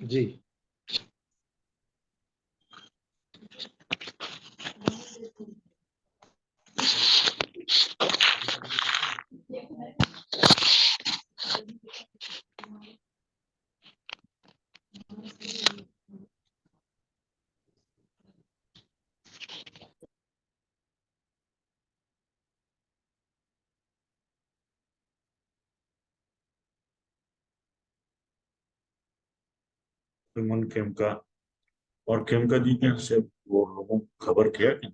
जी सुमन खेमका और खेमका जी ने से वो लोगों को खबर किया कि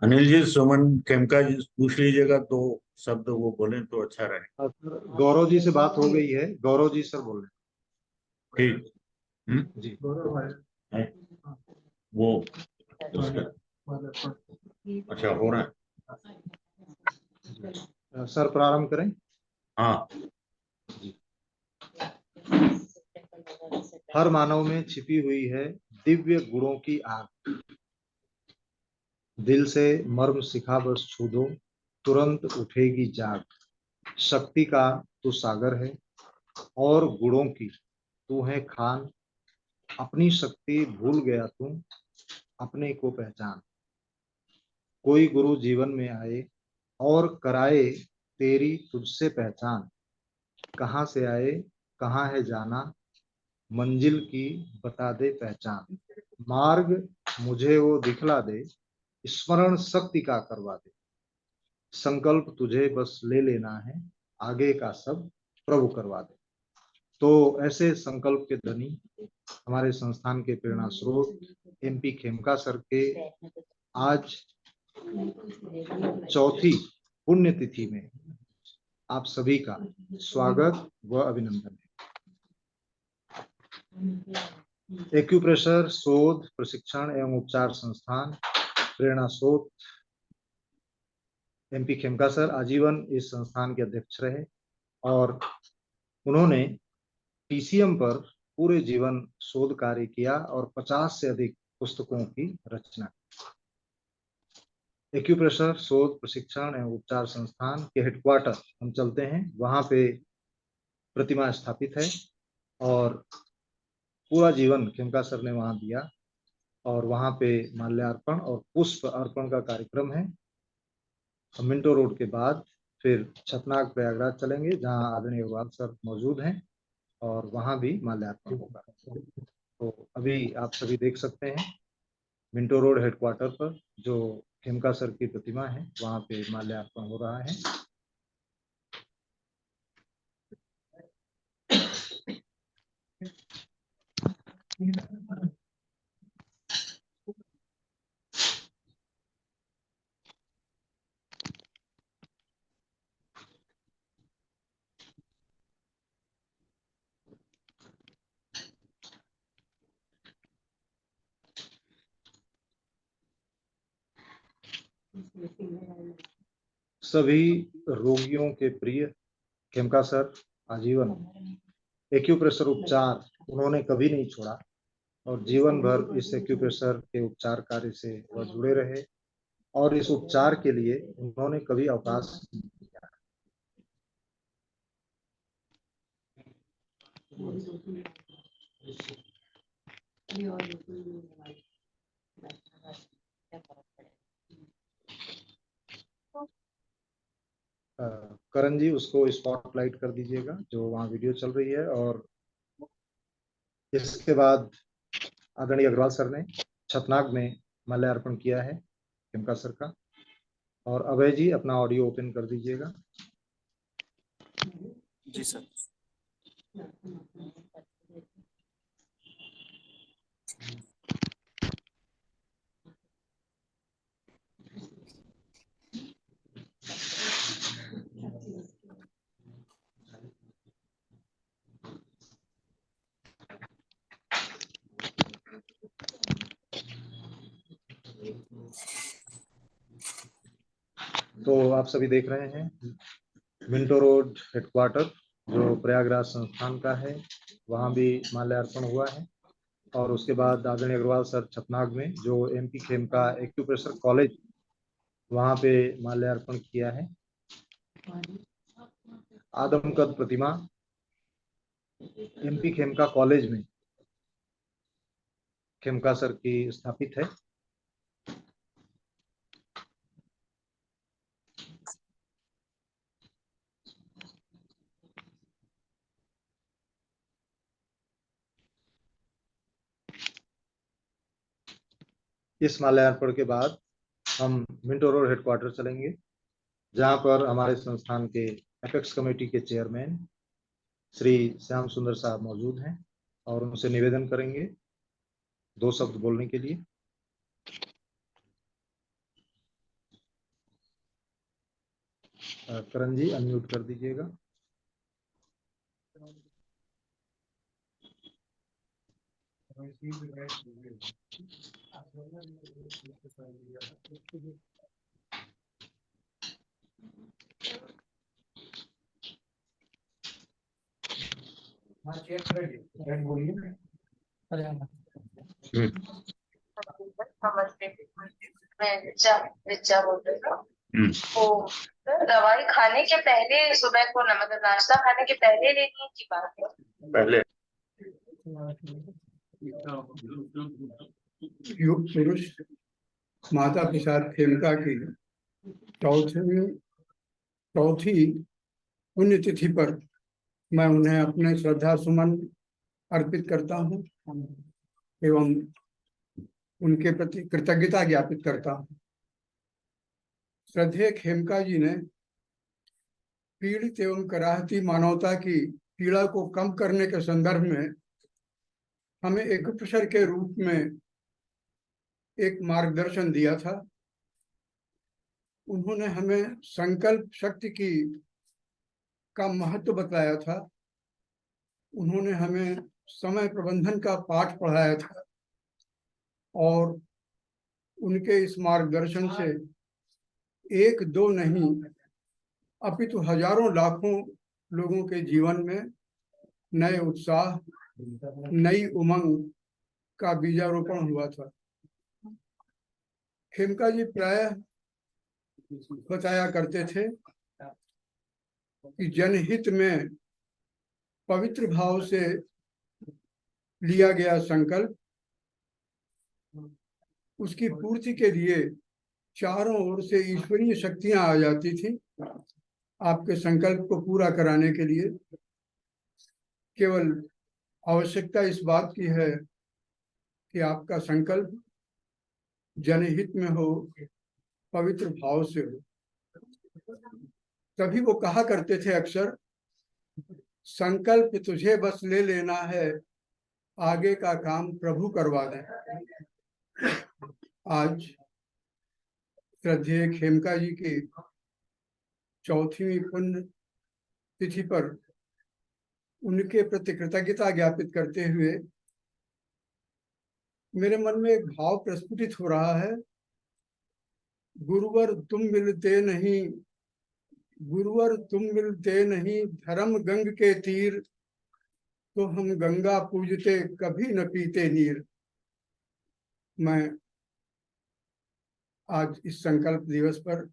अनिल जी सुमन खेमका जी पूछ लीजिएगा, तो शब्द वो बोले तो अच्छा रहे। गौरव जी से बात हो गई है, गौरव जी सर बोल रहे ठीक। जी। है? वो उसका अच्छा हो रहा है। सर प्रारंभ करें। हाँ, हर मानव में छिपी हुई है दिव्य गुणों की आग, दिल से मर्म शिखा बस छू दो, तुरंत उठेगी जाग। शक्ति का तू सागर है और गुणों की तू है खान, अपनी शक्ति भूल गया तू, अपने को पहचान। कोई गुरु जीवन में आए और कराए तेरी तुझसे पहचान, कहाँ से आए कहाँ है जाना, मंजिल की बता दे पहचान। मार्ग मुझे वो दिखला दे, स्मरण शक्ति का करवा दे। संकल्प तुझे बस ले लेना है, आगे का सब प्रभु करवा दे। तो ऐसे संकल्प के धनी हमारे संस्थान के प्रेरणा स्रोत MP खेमका सर के आज चौथी पुण्यतिथि में आप सभी का स्वागत व अभिनंदन है। एक्यूप्रेशर शोध प्रशिक्षण एवं उपचार संस्थान प्रेरणा स्रोत MP खेमका सर आजीवन इस संस्थान के अध्यक्ष रहे और उन्होंने PCM पर पूरे जीवन शोध कार्य किया और 50 से अधिक पुस्तकों की रचना की। एक्यूप्रेशर शोध प्रशिक्षण एवं उपचार संस्थान के हेडक्वार्टर हम चलते हैं, वहां पे प्रतिमा स्थापित है और पूरा जीवन खेमका सर ने वहां दिया और वहां पे माल्यार्पण और पुष्प अर्पण का कार्यक्रम है। मिंटो रोड के बाद फिर छतनाग प्रयागराज चलेंगे जहां आदरणीय अग्रवाल सर मौजूद हैं और वहां भी माल्यार्पण होगा। तो अभी आप सभी देख सकते हैं मिंटो रोड हेडक्वार्टर पर जो खेमका सर की प्रतिमा है वहां पे माल्यार्पण हो रहा है। सभी रोगियों के प्रिय खेमका सर आजीवन एक्यूप्रेशर उपचार उन्होंने कभी नहीं छोड़ा और जीवन भर इस एक्यूप्रेशर के उपचार कार्य से वह जुड़े रहे और इस उपचार के लिए उन्होंने कभी अवकाश नहीं दिया। करण जी उसको स्पॉटलाइट कर दीजिएगा जो वहाँ वीडियो चल रही है। और इसके बाद आदरणीय अग्रवाल सर ने छतनाग में माल्यार्पण किया है खेमका सर का। और अभय जी अपना ऑडियो ओपन कर दीजिएगा। जी सर। तो आप सभी देख रहे हैं मिंटो रोड हेडक्वार्टर जो प्रयागराज संस्थान का है, वहाँ भी माल्यार्पण हुआ है। और उसके बाद आदरणीय अग्रवाल सर छतनाग में जो एमपी खेमका एक्यूप्रेशर कॉलेज, वहाँ पे माल्यार्पण किया है। आदमकद प्रतिमा एमपी खेमका कॉलेज में खेमका सर की स्थापित है। इस माल्यार्पण के बाद हम मिंटो रोड हेडक्वार्टर चलेंगे, जहां पर हमारे संस्थान के एपेक्स कमेटी के चेयरमैन श्री श्याम सुंदर साहब मौजूद हैं और उनसे निवेदन करेंगे 2 शब्द बोलने के लिए। करण जी अनम्यूट कर दीजिएगा। नमस्ते, मैं रिचा बोल रही हूँ। वो दवाई खाने के पहले सुबह को मतलब नाश्ता खाने के पहले लेने की बात है। पहले युग पुरुष माता प्रसाद खेमका की चौथी पुण्यतिथि पर मैं उन्हें अपने श्रद्धा सुमन अर्पित करता हूँ एवं उनके प्रति कृतज्ञता ज्ञापित करता हूँ। श्रद्धेय खेमका जी ने पीड़ित एवं कराहती मानवता की पीड़ा को कम करने के संदर्भ में हमें एक प्रोफेसर के रूप में एक मार्गदर्शन दिया था। उन्होंने हमें संकल्प शक्ति का महत्व बताया था। उन्होंने हमें समय प्रबंधन का पाठ पढ़ाया था और उनके इस मार्गदर्शन से एक दो नहीं अपितु हजारों लाखों लोगों के जीवन में नए उत्साह, नई उमंग का बीजारोपण हुआ था। खेमका जी प्रायः बताया करते थे कि जनहित में पवित्र भाव से लिया गया संकल्प उसकी पूर्ति के लिए चारों ओर से ईश्वरीय शक्तियां आ जाती थी। आपके संकल्प को पूरा कराने के लिए केवल आवश्यकता इस बात की है कि आपका संकल्प जनहित में हो, पवित्र भाव से हो। तभी वो कहा करते थे अक्सर, संकल्प तुझे बस ले लेना है, आगे का काम प्रभु करवा दें। आज श्रद्धेय खेमका जी की चौथी पुण्य तिथि पर उनके प्रति कृतज्ञता ज्ञापित करते हुए मेरे मन में एक भाव प्रस्फुटित हो रहा है। गुरुवर तुम मिलते नहीं, गुरुवर तुम मिलते नहीं, धर्म गंग के तीर, तो हम गंगा पूजते कभी न पीते नीर। मैं आज इस संकल्प दिवस पर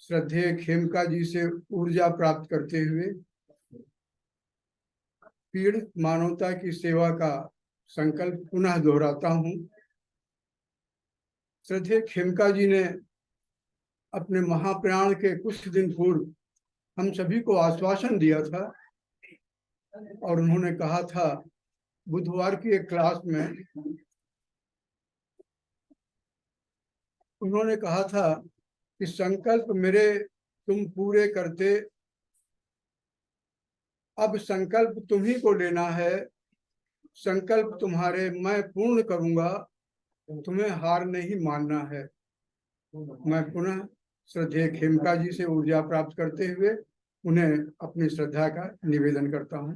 श्रद्धेय खेमका जी से ऊर्जा प्राप्त करते हुए पीड़ित मानवता की सेवा का संकल्प पुनः दोहराता हूँ। श्रद्धेय खेमका जी ने अपने महाप्रयाण के कुछ दिन पूर्व हम सभी को आश्वासन दिया था और उन्होंने कहा था बुधवार की एक क्लास में, उन्होंने कहा था कि संकल्प मेरे तुम पूरे करते, अब संकल्प तुम्ही को लेना है, संकल्प तुम्हारे मैं पूर्ण करूंगा, तुम्हें हार नहीं मानना है। मैं पुनः श्रद्धेय खेमका जी से ऊर्जा प्राप्त करते हुए उन्हें अपनी श्रद्धा का निवेदन करता हूँ।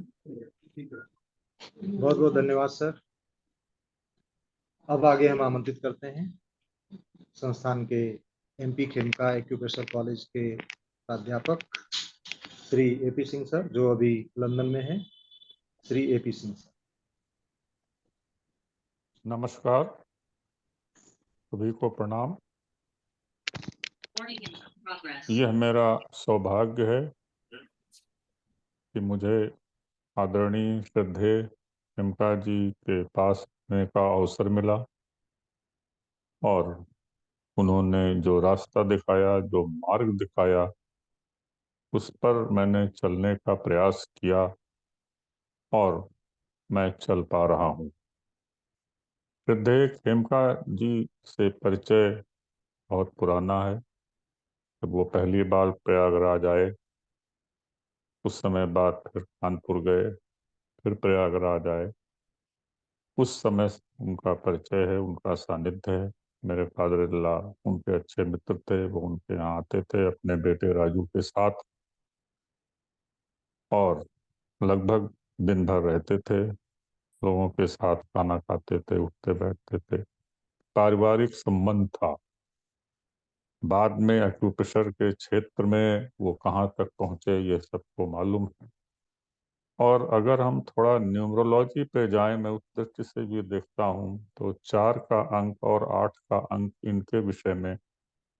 बहुत बहुत धन्यवाद सर। अब आगे हम आमंत्रित करते हैं संस्थान के MP खेमका एक्यूप्रेशर कॉलेज के प्राध्यापक श्री AP सिंह सर, जो अभी लंदन में हैं। Shri AP Singh sir. नमस्कार, सभी को प्रणाम। यह मेरा सौभाग्य है कि मुझे आदरणीय श्रद्धेय खेमका जी के पास रहने का अवसर मिला और उन्होंने जो रास्ता दिखाया, जो मार्ग दिखाया, उस पर मैंने चलने का प्रयास किया और मैं चल पा रहा हूँ। श्रद्धेय खेमका जी से परिचय बहुत पुराना है। जब वो पहली बार प्रयागराज आए उस समय बाद फिर कानपुर गए, फिर प्रयागराज आए, उस समय उनका परिचय है, उनका सानिध्य है। मेरे फादर इन लॉ उनके अच्छे मित्र थे, वो उनके यहाँ आते थे अपने बेटे राजू के साथ और लगभग दिन भर रहते थे, लोगों के साथ खाना खाते थे, उठते बैठते थे, पारिवारिक संबंध था। बाद में एक्यूप्रेशर के क्षेत्र में वो कहाँ तक पहुँचे ये सबको मालूम है। और अगर हम थोड़ा न्यूमरोलॉजी पे जाएं, मैं उस दृष्टि से भी देखता हूं तो 4 का अंक और 8 का अंक, इनके विषय में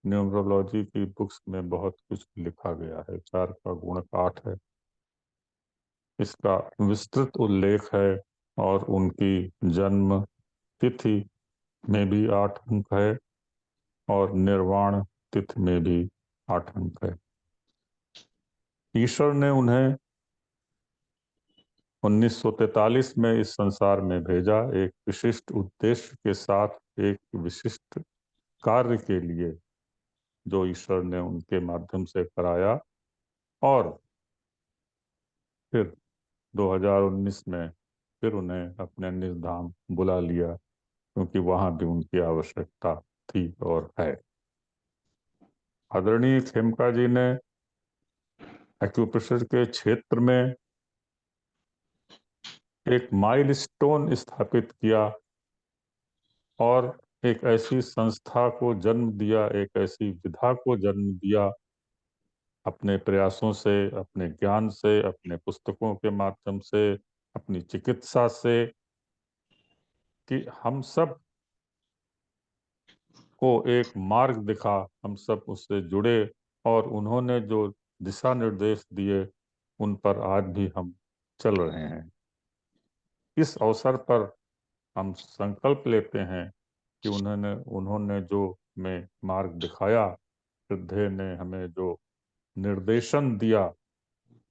न्यूमरोलॉजी की बुक्स में बहुत कुछ लिखा गया है। 4 का गुणक 8 है, इसका विस्तृत उल्लेख है और उनकी जन्म तिथि में भी 8 अंक है और निर्वाण तिथि में भी 8 अंक है। ईश्वर ने उन्हें 1943 में इस संसार में भेजा, एक विशिष्ट उद्देश्य के साथ, एक विशिष्ट कार्य के लिए जो ईश्वर ने उनके माध्यम से कराया। और फिर 2019 में फिर उन्हें अपने निज धाम बुला लिया, क्योंकि वहां भी उनकी आवश्यकता थी और है। आदरणीय खेमका जी ने एक्यूप्रेशर के क्षेत्र में एक माइलस्टोन स्थापित किया और एक ऐसी संस्था को जन्म दिया, एक ऐसी विधा को जन्म दिया, अपने प्रयासों से, अपने ज्ञान से, अपने पुस्तकों के माध्यम से, अपनी चिकित्सा से, कि हम सब को एक मार्ग दिखा, हम सब उससे जुड़े और उन्होंने जो दिशा निर्देश दिए उन पर आज भी हम चल रहे हैं। इस अवसर पर हम संकल्प लेते हैं कि उन्होंने जो हमें मार्ग दिखाया, श्रद्धेय ने हमें जो निर्देशन दिया,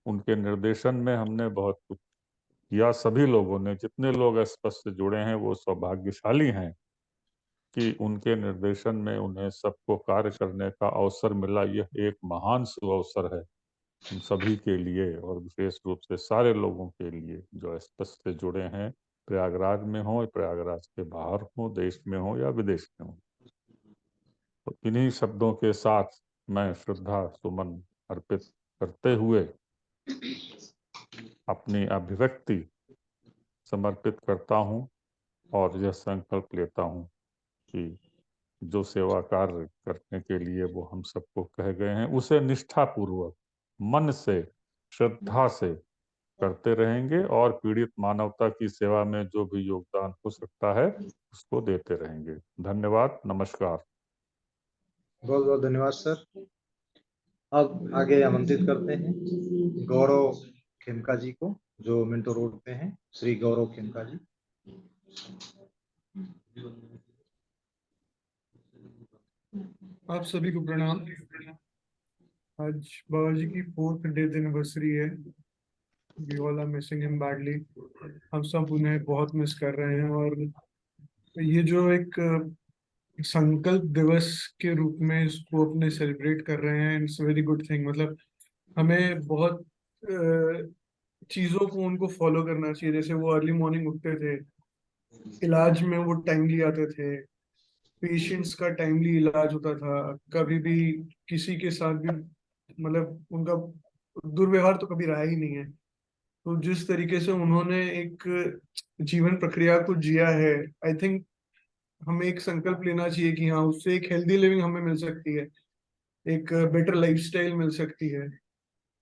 उनके निर्देशन में हमने बहुत कुछ किया। सभी लोगों ने, जितने लोग स्पष्ट से जुड़े हैं वो सौभाग्यशाली हैं कि उनके निर्देशन में उन्हें सबको कार्य करने का अवसर मिला। यह एक महान सुअवसर है हम सभी के लिए और विशेष रूप से सारे लोगों के लिए जो स्पष्ट से जुड़े हैं, प्रयागराज में हो, प्रयागराज के बाहर हो, देश में हो या विदेश में हो। तो इन्हीं शब्दों के साथ मैं श्रद्धा सुमन अर्पित करते हुए अपनी अभिव्यक्ति समर्पित करता हूँ और यह संकल्प लेता हूँ कि जो सेवा कार्य करने के लिए वो हम सबको कह गए हैं, उसे निष्ठापूर्वक, मन से, श्रद्धा से करते रहेंगे और पीड़ित मानवता की सेवा में जो भी योगदान हो सकता है उसको देते रहेंगे। धन्यवाद, नमस्कार। बहुत बहुत धन्यवाद सर। अब आगे आमंत्रित करते हैं गौरव खेमका जी को। जो मिंटो रोड पे हैं, श्री गौरव खेमका जी। आप सभी को प्रणाम। आज बाबा जी की 4th डेथ एनिवर्सरी है। We all are missing him badly. हम सब उन्हें बहुत मिस कर रहे हैं, और ये जो एक संकल्प दिवस के रूप में इसको अपने सेलिब्रेट कर रहे हैं, इट्स वेरी गुड थिंग। मतलब हमें बहुत चीज़ों को उनको फॉलो करना चाहिए। जैसे वो अर्ली मॉर्निंग उठते थे, इलाज में वो टाइमली आते थे, पेशेंट्स का टाइमली इलाज होता था, कभी भी किसी के साथ भी मतलब उनका दुर्व्यवहार तो कभी रहा ही नहीं है। तो जिस तरीके से उन्होंने एक जीवन प्रक्रिया को जिया है, आई थिंक हमें एक संकल्प लेना चाहिए कि हाँ, उससे एक हेल्दी लिविंग हमें मिल सकती है, एक बेटर लाइफस्टाइल मिल सकती है।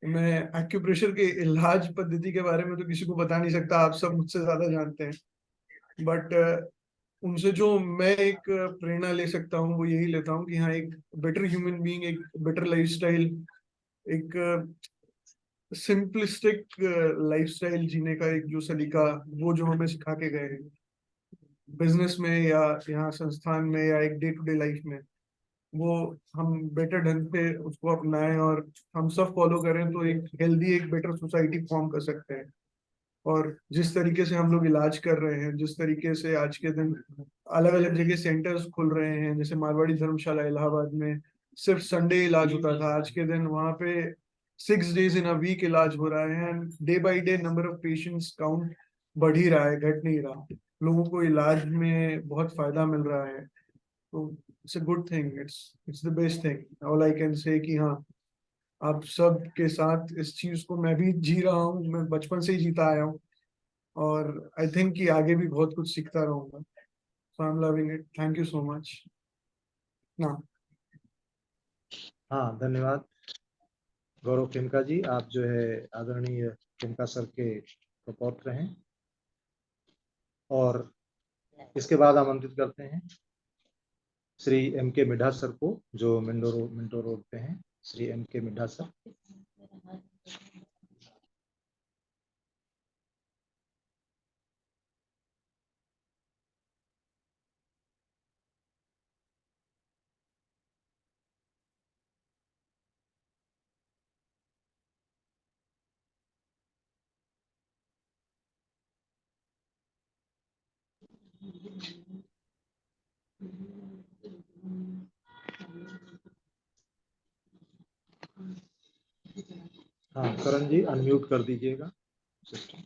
मैं एक्यूप्रेशर के इलाज पद्धति के बारे में तो किसी को बता नहीं सकता, आप सब मुझसे ज्यादा जानते हैं। बट उनसे जो मैं एक प्रेरणा ले सकता हूँ वो यही लेता हूँ कि हाँ, एक बेटर ह्यूमन बीइंग, एक बेटर लाइफस्टाइल, एक सिंपलिस्टिक लाइफस्टाइल जीने का एक जो सलीका, वो जो हमें सिखा के गए हैं बिजनेस में या यहाँ संस्थान में या एक डे टू डे लाइफ में, वो हम बेटर ढंग से उसको अपनाएं और हम सब फॉलो करें तो एक हेल्दी, एक बेटर सोसाइटी फॉर्म कर सकते हैं। और जिस तरीके से हम लोग इलाज कर रहे हैं, जिस तरीके से आज के दिन अलग अलग जगह सेंटर्स खुल रहे हैं, जैसे मारवाड़ी धर्मशाला इलाहाबाद में सिर्फ संडे इलाज होता था, आज के दिन वहां पे 6 days इन अ वीक इलाज हो रहा है। And day by day number of patients count बढ़ ही रहा है, घट नहीं रहा। लोगों को इलाज में बहुत फायदा मिल रहा है। तो it's a good thing, it's the best thing. All I can say कि हाँ, आप सब के साथ इस चीज को मैं भी जी रहा हूँ, मैं बचपन से ही जीता आया हूँ, और आई थिंक कि आगे भी बहुत कुछ सीखता रहूंगा। So I am loving it. Thank you so much. ना हाँ, धन्यवाद गौरव खेमका जी। आप जो है आदरणीय खेमका सर के पौत्र हैं। और इसके बाद आमंत्रित करते हैं श्री M.K. मिड्ढा सर को, जो मिंटो रोड पे हैं। श्री M.K. मिड्ढा सर। हाँ, करण जी अनम्यूट कर दीजिएगा सिस्टम।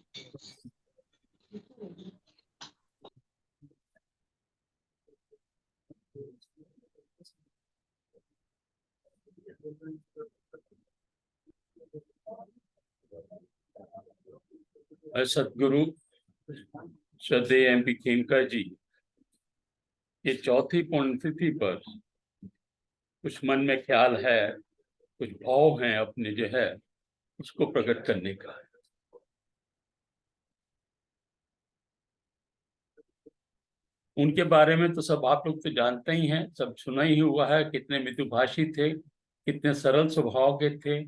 सतगुरु श्रद्धेय MP खेमका जी ये 4थी पुण्यतिथि पर कुछ मन में ख्याल है, कुछ भाव हैं अपने जो है उसको प्रकट करने का। उनके बारे में तो सब आप लोग तो जानते ही हैं, सब सुना ही हुआ है, कितने मृदुभाषी थे, कितने सरल स्वभाव के थे।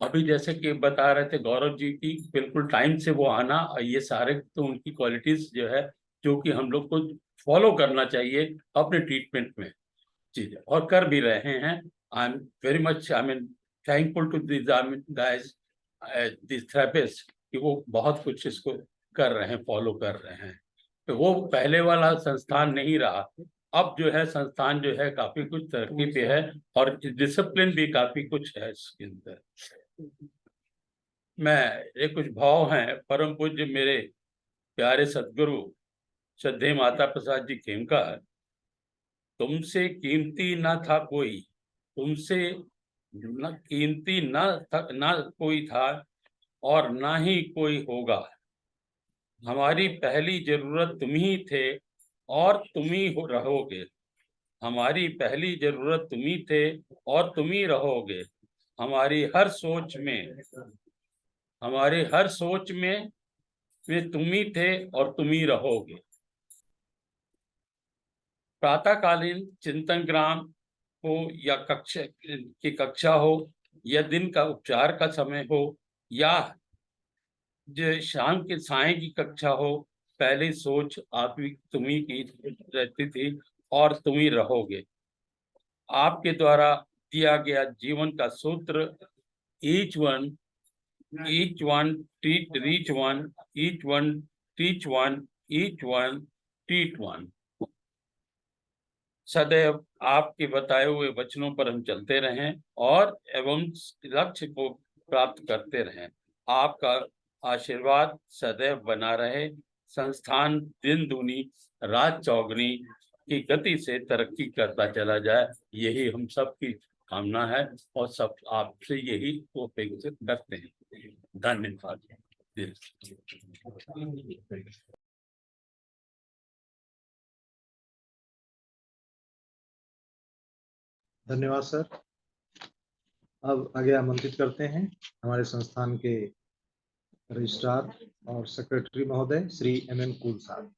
अभी जैसे कि बता रहे थे गौरव जी की, बिल्कुल टाइम से वो आना, और ये सारे तो उनकी क्वालिटीज जो है जो कि हम लोग को फॉलो करना चाहिए अपने ट्रीटमेंट में चीजें, और कर भी रहे हैं। I am very much thankful to this guys, this therapist, कि वो बहुत कुछ इसको कर रहे हैं, फॉलो कर रहे हैं। तो वो पहले वाला संस्थान नहीं रहा। अब जो है संस्थान जो है काफी कुछ तरक्की पे है, और डिसिप्लिन भी काफी कुछ है इसके अंदर। मैं ये कुछ भाव हैं परम पूज्य मेरे प्यारे सदगुरु श्रद्धेय माता प्रसाद जी खेमका, तुमसे कीमती ना था कोई, तुमसे न कीमती ना कोई था, और ना ही कोई होगा। हमारी पहली जरूरत तुम ही थे, और तुम ही रहोगे। हमारी पहली जरूरत तुम ही थे, और तुम ही रहोगे। हमारी हर सोच में, हमारे हर सोच में वे तुम ही थे और तुम ही रहोगे। प्रातःकालीन चिंतन ग्राम हो, या कक्षा हो, या दिन का उपचार का समय हो, या जो शाम के साय की कक्षा हो, पहले सोच आप ही तुम्ही की रहती थी और तुम ही रहोगे। आपके द्वारा दिया गया जीवन का सूत्र each one reach one, each one teach one, each one teach one। सदैव आपके बताए हुए वचनों पर हम चलते रहें और एवं लक्ष्य को प्राप्त करते रहें। आपका आशीर्वाद सदैव बना रहे। संस्थान दिन दूनी रात चौगनी की गति से तरक्की करता चला जाए, यही हम सबकी कामना है और सब आपसे यही अपेक्षित करते हैं। धन्यवाद। धन्यवाद सर। अब आगे आमंत्रित करते हैं हमारे संस्थान के रजिस्ट्रार और सेक्रेटरी महोदय श्री MM कुल साहब।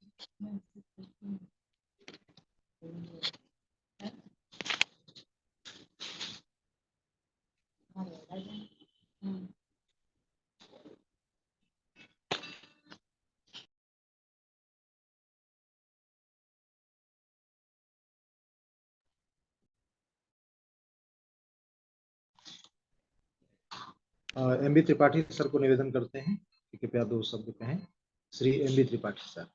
MB त्रिपाठी सर को निवेदन करते हैं कि कृपया 2 शब्द कहें। Shri MB Tripathi sir.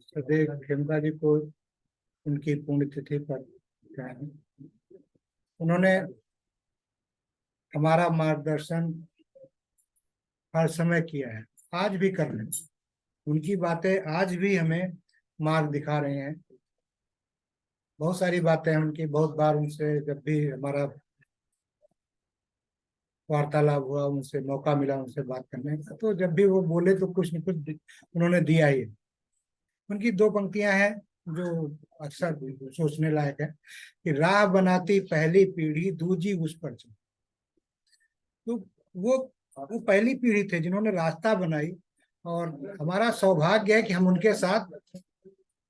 सदैव खेमका जी को उनकी पुण्यतिथि पर उन्होंने हमारा मार्गदर्शन हर समय किया है, आज भी कर रहे हैं। उनकी बातें आज भी हमें मार्ग दिखा रहे हैं। बहुत सारी बातें हैं उनकी, बहुत बार उनसे जब भी हमारा वार्तालाप हुआ, उनसे मौका मिला उनसे बात करने का, तो जब भी वो बोले तो कुछ न कुछ उन्होंने दिया ही है। उनकी 2 पंक्तियां हैं जो अक्सर सोचने लायक है कि राह बनाती पहली पीढ़ी दूजी उस पर चली। तो वो पहली पीढ़ी थे जिन्होंने रास्ता बनाई और हमारा सौभाग्य है कि हम उनके साथ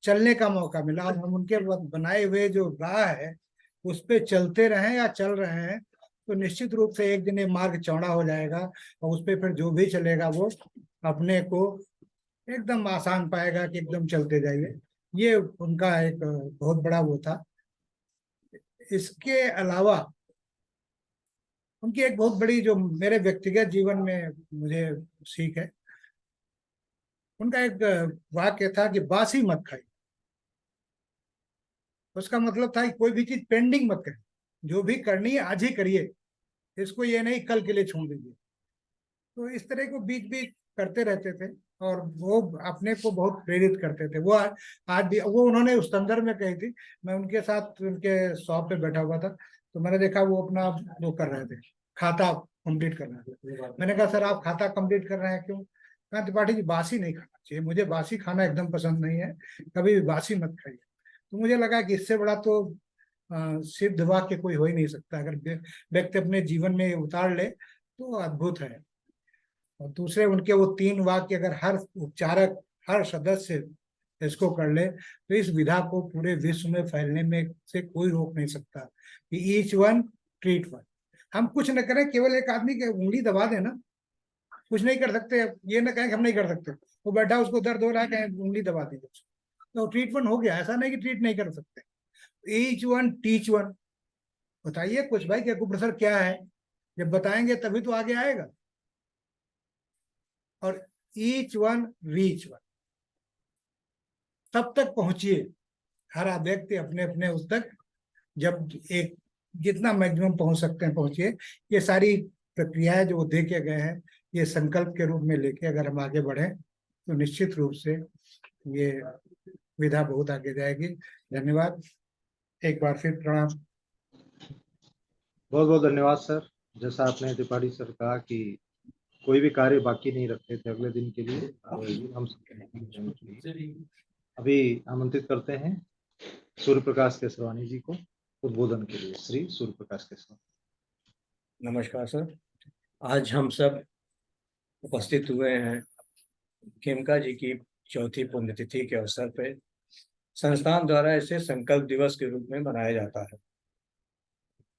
चलने का मौका मिला और हम उनके बनाए हुए जो राह है उस पे चलते रहें या चल रहे हैं तो निश्चित रूप से एक दिन ये मार्ग चौड़ा हो जाएगा और उस पे फिर जो भी चलेगा वो अपने को एकदम आसान पाएगा कि एकदम चलते जाइए। ये उनका एक बहुत बड़ा वो था। इसके अलावा उनकी एक बहुत बड़ी जो मेरे व्यक्तिगत जीवन में मुझे सीख है, उनका एक वाक्य था कि बासी मत खाइए। उसका मतलब था कि कोई भी चीज पेंडिंग मत करें, जो भी करनी है आज ही करिए, इसको ये नहीं कल के लिए छोड़ दीजिए। तो इस तरह को बीच बीच करते रहते थे और वो अपने को बहुत प्रेरित करते थे। वो आज भी वो उन्होंने उस संदर्भ में कही थी। मैं उनके साथ उनके शॉप पे बैठा हुआ था तो मैंने देखा वो अपना वो कर रहे थे, खाता कंप्लीट कर रहे थे। मैंने कहा सर आप खाता कंप्लीट कर रहे हैं क्यों? कहा त्रिपाठी जी बासी नहीं खाना चाहिए, मुझे बासी खाना एकदम पसंद नहीं है, कभी भी बासी मत खाइए। तो मुझे लगा कि इससे बड़ा तो सिद्ध वाक्य कोई हो ही नहीं सकता। अगर व्यक्ति अपने जीवन में उतार ले तो अद्भुत है। और दूसरे उनके वो 3 वाक्य अगर हर उपचारक हर सदस्य इसको कर ले तो इस विधा को पूरे विश्व में फैलने में से कोई रोक नहीं सकता कि ईच वन ट्रीट वन। हम कुछ न करें, केवल एक आदमी के उंगली दबा देना, कुछ नहीं कर सकते। ये ना कहें कि हम नहीं कर सकते, वो बैठा उसको दर्द हो रहा है कहें उंगली दबा देंगे तो ट्रीटमेंट हो गया। ऐसा नहीं कि ट्रीट नहीं कर सकते। Each one teach one. बताइए कुछ भाई कि अकुप्रेशर क्या है, जब बताएंगे तभी तो आगे आएगा। और ईच वन रीच वन, तब तक पहुंचिए। हर व्यक्ति अपने अपने उस तक जब एक जितना मैक्सिमम पहुंच सकते हैं पहुंचिए। ये सारी प्रक्रियाएं जो दे के गए हैं ये संकल्प के रूप में लेके अगर हम आगे बढ़े तो निश्चित रूप से ये विधा बहुत आगे जाएगी। धन्यवाद, एक बार फिर प्रणाम। बहुत बहुत धन्यवाद सर। जैसा आपने त्रिपाठी सर कहा कि कोई भी कार्य बाकी नहीं रखते थे अगले दिन के लिए, हम अभी आमंत्रित करते हैं सूर्य प्रकाश केसवानी जी को उद्बोधन के लिए। श्री सूर्य प्रकाश केसवानी। नमस्कार सर। आज हम सब उपस्थित हुए हैं खेमका जी की चौथी पुण्यतिथि के अवसर पे संस्थान द्वारा इसे संकल्प दिवस के रूप में मनाया जाता है।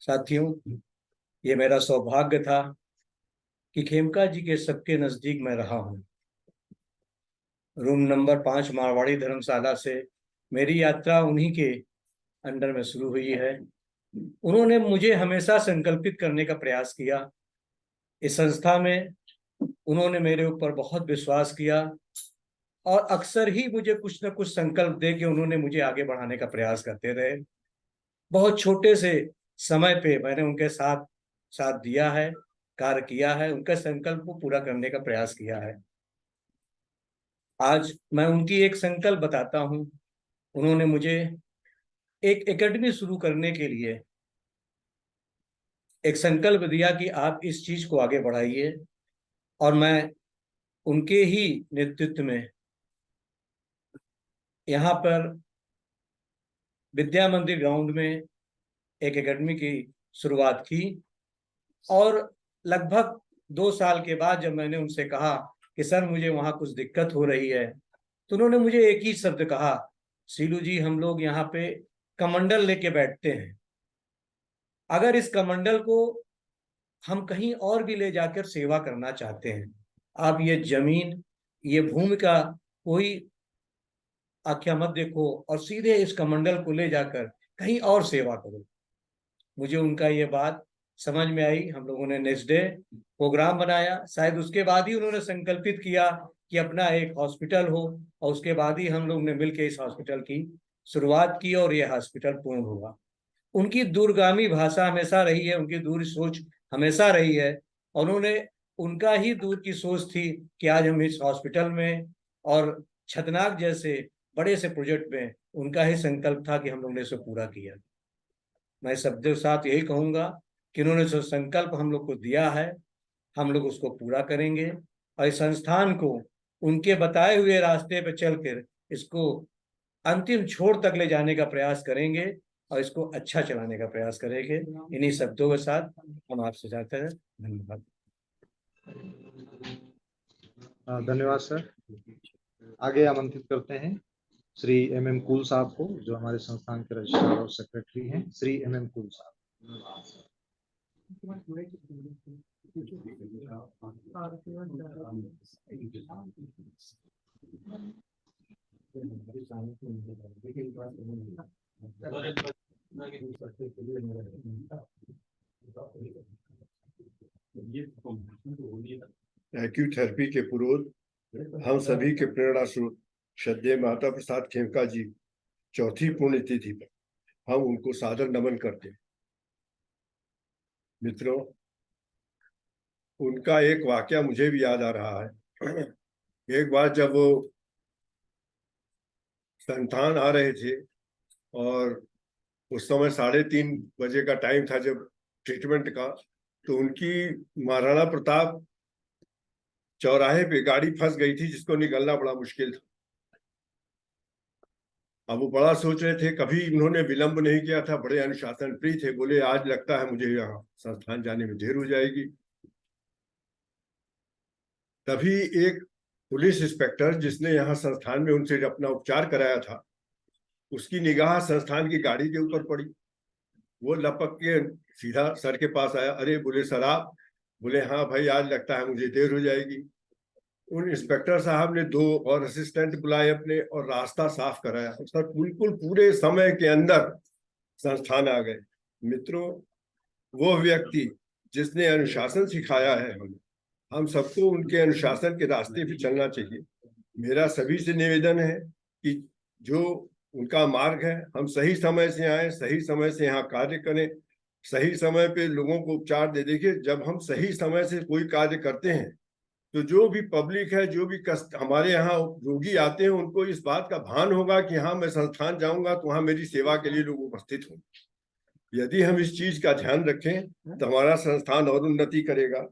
साथियों, ये मेरा सौभाग्य था कि खेमका जी के सबके नजदीक मैं रहा हूँ। रूम नंबर 5 मारवाड़ी धर्मशाला से मेरी यात्रा उन्हीं के अंडर में शुरू हुई है। उन्होंने मुझे हमेशा संकल्पित करने का प्रयास किया। इस संस्था में उन्होंने मेरे ऊपर बहुत विश्वास किया और अक्सर ही मुझे कुछ न कुछ संकल्प दे के उन्होंने मुझे आगे बढ़ाने का प्रयास करते रहे। बहुत छोटे से समय पे मैंने उनके साथ साथ दिया है, कार्य किया है, उनके संकल्प को पूरा करने का प्रयास किया है। आज मैं उनकी एक संकल्प बताता हूँ। उन्होंने मुझे एक एकेडमी शुरू करने के लिए एक संकल्प दिया कि आप इस चीज को आगे बढ़ाइए, और मैं उनके ही नेतृत्व में यहाँ पर विद्या मंदिर ग्राउंड में एक एकेडमी की शुरुआत की। और लगभग 2 साल के बाद जब मैंने उनसे कहा कि सर मुझे वहाँ कुछ दिक्कत हो रही है, तो उन्होंने मुझे एक ही शब्द कहा, सीलू जी हम लोग यहाँ पे कमंडल लेके बैठते हैं, अगर इस कमंडल को हम कहीं और भी ले जाकर सेवा करना चाहते हैं, आप ये जमीन, ये भूमि का कोई आख्या मत देखो और सीधे इस कमंडल को ले जाकर कहीं और सेवा करो। मुझे उनका ये बात समझ में आई। हम लोगों ने नेक्स्ट डे प्रोग्राम बनाया। शायद उसके बाद ही उन्होंने संकल्पित किया कि अपना एक हॉस्पिटल हो, और उसके बाद ही हम लोग ने मिलकर इस हॉस्पिटल की शुरुआत की और यह हॉस्पिटल पूर्ण हुआ। उनकी दूरगामी भाषा हमेशा रही है, उनकी दूर सोच हमेशा रही है। उन्होंने, उनका ही दूर की सोच थी कि आज हम इस हॉस्पिटल में और छतनाग जैसे बड़े से प्रोजेक्ट में उनका ही संकल्प था कि हम लोग ने इसे पूरा किया। मैं सबके साथ यही कहूंगा कि उन्होंने जो संकल्प हम लोग को दिया है, हम लोग उसको पूरा करेंगे और इस संस्थान को उनके बताए हुए रास्ते पर चलकर इसको अंतिम छोर तक ले जाने का प्रयास करेंगे और इसको अच्छा चलाने का प्रयास करेंगे। इन्हीं शब्दों के साथ हम आपसे जाते हैं। धन्यवाद। धन्यवाद सर। आगे आमंत्रित करते हैं श्री MM कुल साहब को, जो हमारे संस्थान के रजिस्ट्रार और सेक्रेटरी हैं। श्री MM कुल साहब। एक्यूथेरेपी के पुरोध हम सभी के प्रेरणा स्रोत श्रद्धेय माता प्रसाद खेमका जी 4थी पुण्यतिथि पर हम उनको सादर नमन करते हैं। मित्रों, उनका एक वाकया मुझे भी याद आ रहा है। एक बार जब वो संस्थान आ रहे थे और उस समय 3:30 बजे का टाइम था जब ट्रीटमेंट का, तो उनकी महाराणा प्रताप चौराहे पे गाड़ी फंस गई थी, जिसको निकलना बड़ा मुश्किल था। अब वो बड़ा सोच रहे थे, कभी उन्होंने विलंब नहीं किया था, बड़े अनुशासन प्रिय थे। बोले आज लगता है मुझे यहाँ संस्थान जाने में देर हो जाएगी। तभी एक पुलिस इंस्पेक्टर जिसने यहाँ संस्थान में उनसे अपना उपचार कराया था, उसकी निगाह संस्थान की गाड़ी के ऊपर पड़ी। वो लपक के सीधा सर के पास आया। अरे, बोले सर आप? बोले हाँ भाई, आज लगता है मुझे देर हो जाएगी। उन इंस्पेक्टर साहब ने 2 और असिस्टेंट बुलाए अपने और रास्ता साफ कराया। सर बिल्कुल पूरे समय के अंदर संस्थान आ गए। मित्रों, वो व्यक्ति जिसने अनुशासन सिखाया है हम सबको उनके अनुशासन के रास्ते पे चलना चाहिए। मेरा सभी से निवेदन है कि जो उनका मार्ग है, हम सही समय से आए, सही समय से यहाँ कार्य करें, सही समय पे लोगों को उपचार दे। देखिए, जब हम सही समय से कोई कार्य करते हैं तो जो भी पब्लिक है, जो भी हमारे यहाँ रोगी आते हैं, उनको इस बात का भान होगा कि हाँ मैं संस्थान जाऊंगा तो वहाँ मेरी सेवा के लिए लोग उपस्थित हों। यदि हम इस चीज का ध्यान रखें तो हमारा संस्थान और उन्नति करेगा।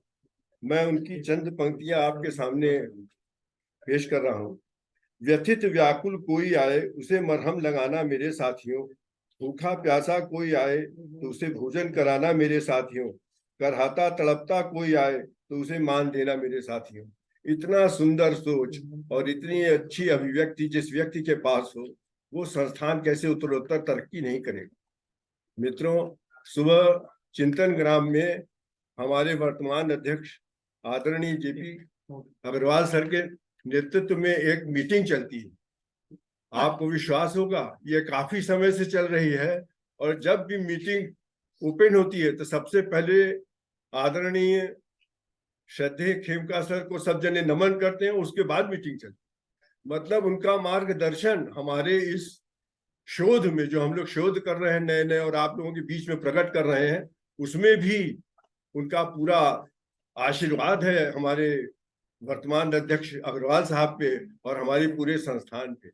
मैं उनकी चंद पंक्तियां आपके सामने पेश कर रहा हूँ। व्यथित व्याकुल कोई आए, उसे मरहम लगाना मेरे साथियों। भूखा प्यासा कोई आए तो उसे भोजन कराना मेरे साथियों। करहाता तड़पता कोई आए तो उसे मान देना मेरे साथियों। इतना सुंदर सोच और इतनी अच्छी अभिव्यक्ति जिस व्यक्ति के पास हो, वो संस्थान कैसे उत्तरोत्तर तरक्की नहीं करेगा। मित्रों, सुबह चिंतन ग्राम में हमारे वर्तमान अध्यक्ष आदरणीय जेपी अग्रवाल सर के नेतृत्व में एक मीटिंग चलती है। आपको विश्वास होगा ये काफी समय से चल रही है, और जब भी मीटिंग ओपन होती है तो सबसे पहले आदरणीय श्रद्धेय खेमका सर को सब जने नमन करते हैं, उसके बाद मीटिंग चलती है। मतलब उनका मार्गदर्शन हमारे इस शोध में, जो हम लोग शोध कर रहे हैं नए नए और आप लोगों के बीच में प्रकट कर रहे हैं, उसमें भी उनका पूरा आशीर्वाद है हमारे वर्तमान अध्यक्ष अग्रवाल साहब पे और हमारे पूरे संस्थान पे।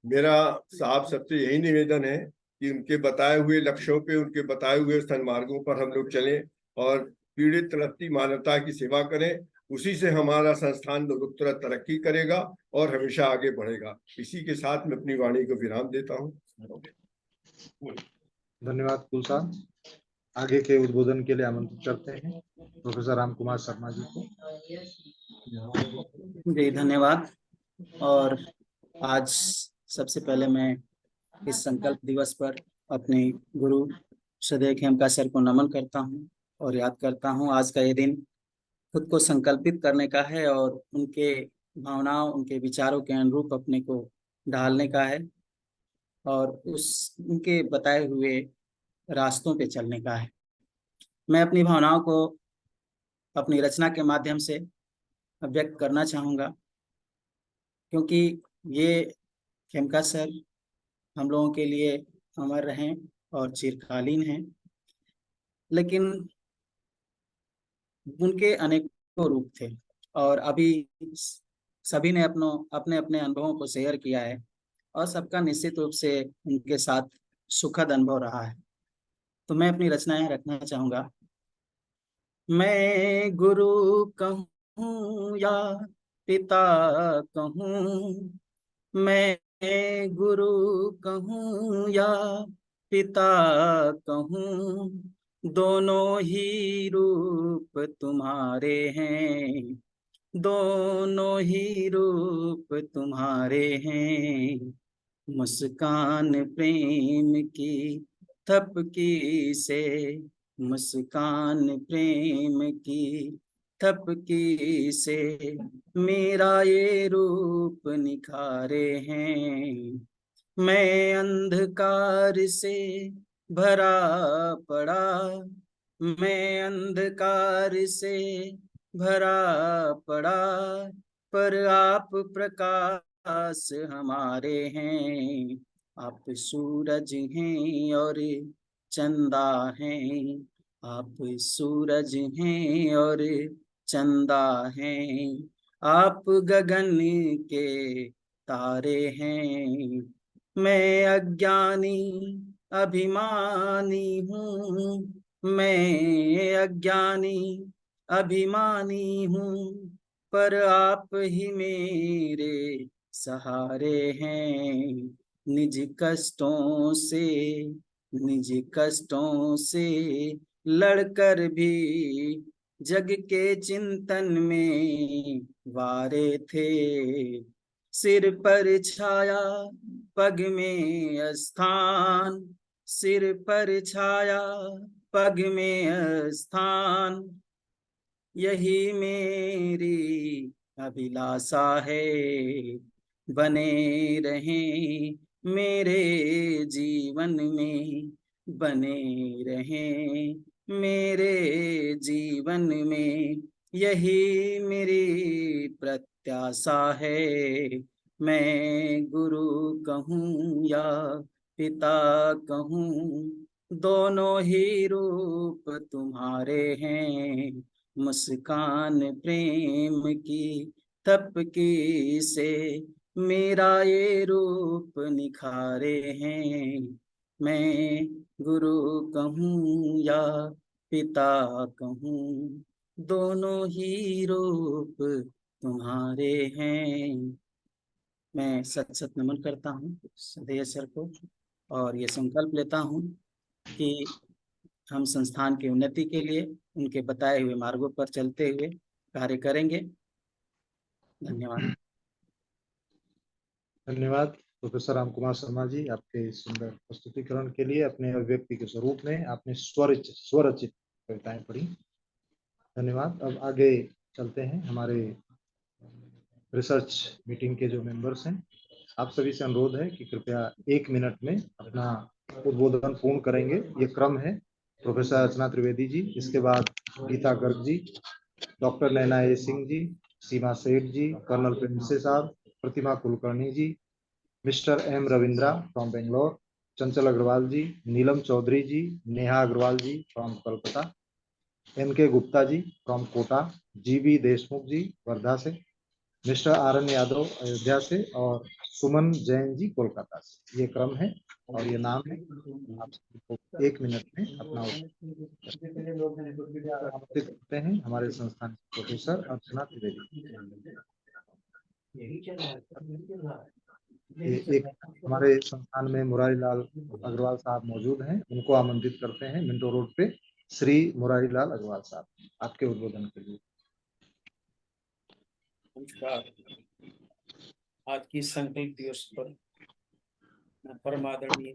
मेरा साहब सबसे यही निवेदन है कि उनके बताए हुए लक्ष्यों पे, उनके बताए हुए सन्मार्गों पर हम लोग चलें और पीड़ित तड़पती मानवता की सेवा करें। उसी से हमारा संस्थान उत्तर तरक्की करेगा और हमेशा आगे बढ़ेगा। इसी के साथ मैं अपनी वाणी को विराम देता हूँ। धन्यवाद कुल साहब। आगे के उद्बोधन के लिए आमंत्रित करते हैं प्रोफेसर राम कुमार शर्मा जी को। जी धन्यवाद। और आज सबसे पहले मैं इस संकल्प दिवस पर अपने गुरु श्रद्धेय खेमका सर को नमन करता हूं और याद करता हूं आज का ये दिन खुद को संकल्पित करने का है और उनके भावनाओं, उनके विचारों के अनुरूप अपने को ढालने का है और उनके बताए हुए रास्तों पे चलने का है। मैं अपनी भावनाओं को अपनी रचना के माध्यम से व्यक्त करना चाहूँगा, क्योंकि ये खेमका सर हम लोगों के लिए अमर रहें और चिरकालीन हैं, लेकिन उनके अनेकों रूप थे और अभी सभी ने अपने अपने अनुभवों को शेयर किया है और सबका निश्चित रूप से उनके साथ सुखद अनुभव रहा है। तो मैं अपनी रचनाएं रखना चाहूँगा। मैं गुरु कहूँ या पिता कहूँ, मैं गुरु कहूँ या पिता कहूँ, दोनों ही रूप तुम्हारे हैं, दोनों ही रूप तुम्हारे हैं। मुस्कान प्रेम की थपकी से, मुस्कान प्रेम की थपकी से मेरा ये रूप निखारे हैं। मैं अंधकार से भरा पड़ा, मैं अंधकार से भरा पड़ा, पर आप प्रकाश हमारे हैं। आप सूरज हैं और चंदा हैं, आप सूरज हैं और चंदा हैं, आप गगन के तारे हैं। मैं अज्ञानी अभिमानी हूँ, मैं अज्ञानी अभिमानी हूँ, पर आप ही मेरे सहारे हैं। निज कष्टों से, निज कष्टों से लड़कर भी जग के चिंतन में वारे थे। सिर पर छाया पग में स्थान, सिर पर छाया पग में स्थान, यही मेरी अभिलाषा है। बने रहें मेरे जीवन में, बने रहें मेरे जीवन में, यही मेरी प्रत्याशा है। मैं गुरु कहूँ या पिता कहूँ, दोनों ही रूप तुम्हारे हैं। मुस्कान प्रेम की थपकी से मेरा ये रूप निखारे हैं। मैं गुरु कहूँ या पिता कहूँ, दोनों ही रूप तुम्हारे हैं। मैं सत सत नमन करता हूँ श्रद्धेय सर को और ये संकल्प लेता हूँ कि हम संस्थान की उन्नति के लिए उनके बताए हुए मार्गों पर चलते हुए कार्य करेंगे। धन्यवाद। धन्यवाद। प्रोफेसर राम कुमार शर्मा जी, आपके सुंदर प्रस्तुतिकरण के लिए अपने अभिव्यक्ति के स्वरूप में आपने स्वरचित कविताएं पढ़ी। धन्यवाद। अब आगे चलते हैं। हमारे रिसर्च मीटिंग के जो मेंबर्स हैं, आप सभी से अनुरोध है कि कृपया 1 मिनट में अपना उद्बोधन पूर्ण करेंगे। ये क्रम है। प्रोफेसर अर्चना त्रिवेदी जी, इसके बाद Geeta Garg ji, doctor Naina A Singh ji, Seema Seth ji, colonel Prince साहब, Pratima Kulkarni ji, mister M Ravindra from Bangalore, Chanchal Agarwal ji, Neelam Chaudhary ji, Neha Agarwal ji from Kolkata, M K. Gupta ji from Kota, G B. Deshmukh ji Wardha से, मिस्टर आर.एन. यादव अयोध्या से और सुमन जैन जी कोलकाता से। ये क्रम है और ये नाम है। आप सबको 1 मिनट में अपना आमंत्रित करते हैं हमारे संस्थान के प्रोफेसर अर्चना त्रिवेदी। एक हमारे संस्थान में मुरारी लाल अग्रवाल साहब मौजूद हैं, उनको आमंत्रित करते हैं। मिंटो रोड पे श्री मुरारी लाल अग्रवाल साहब, आपके उद्बोधन के लिए। नमस्कार। आज की संकल्प दिवस पर मैं परम आदरणीय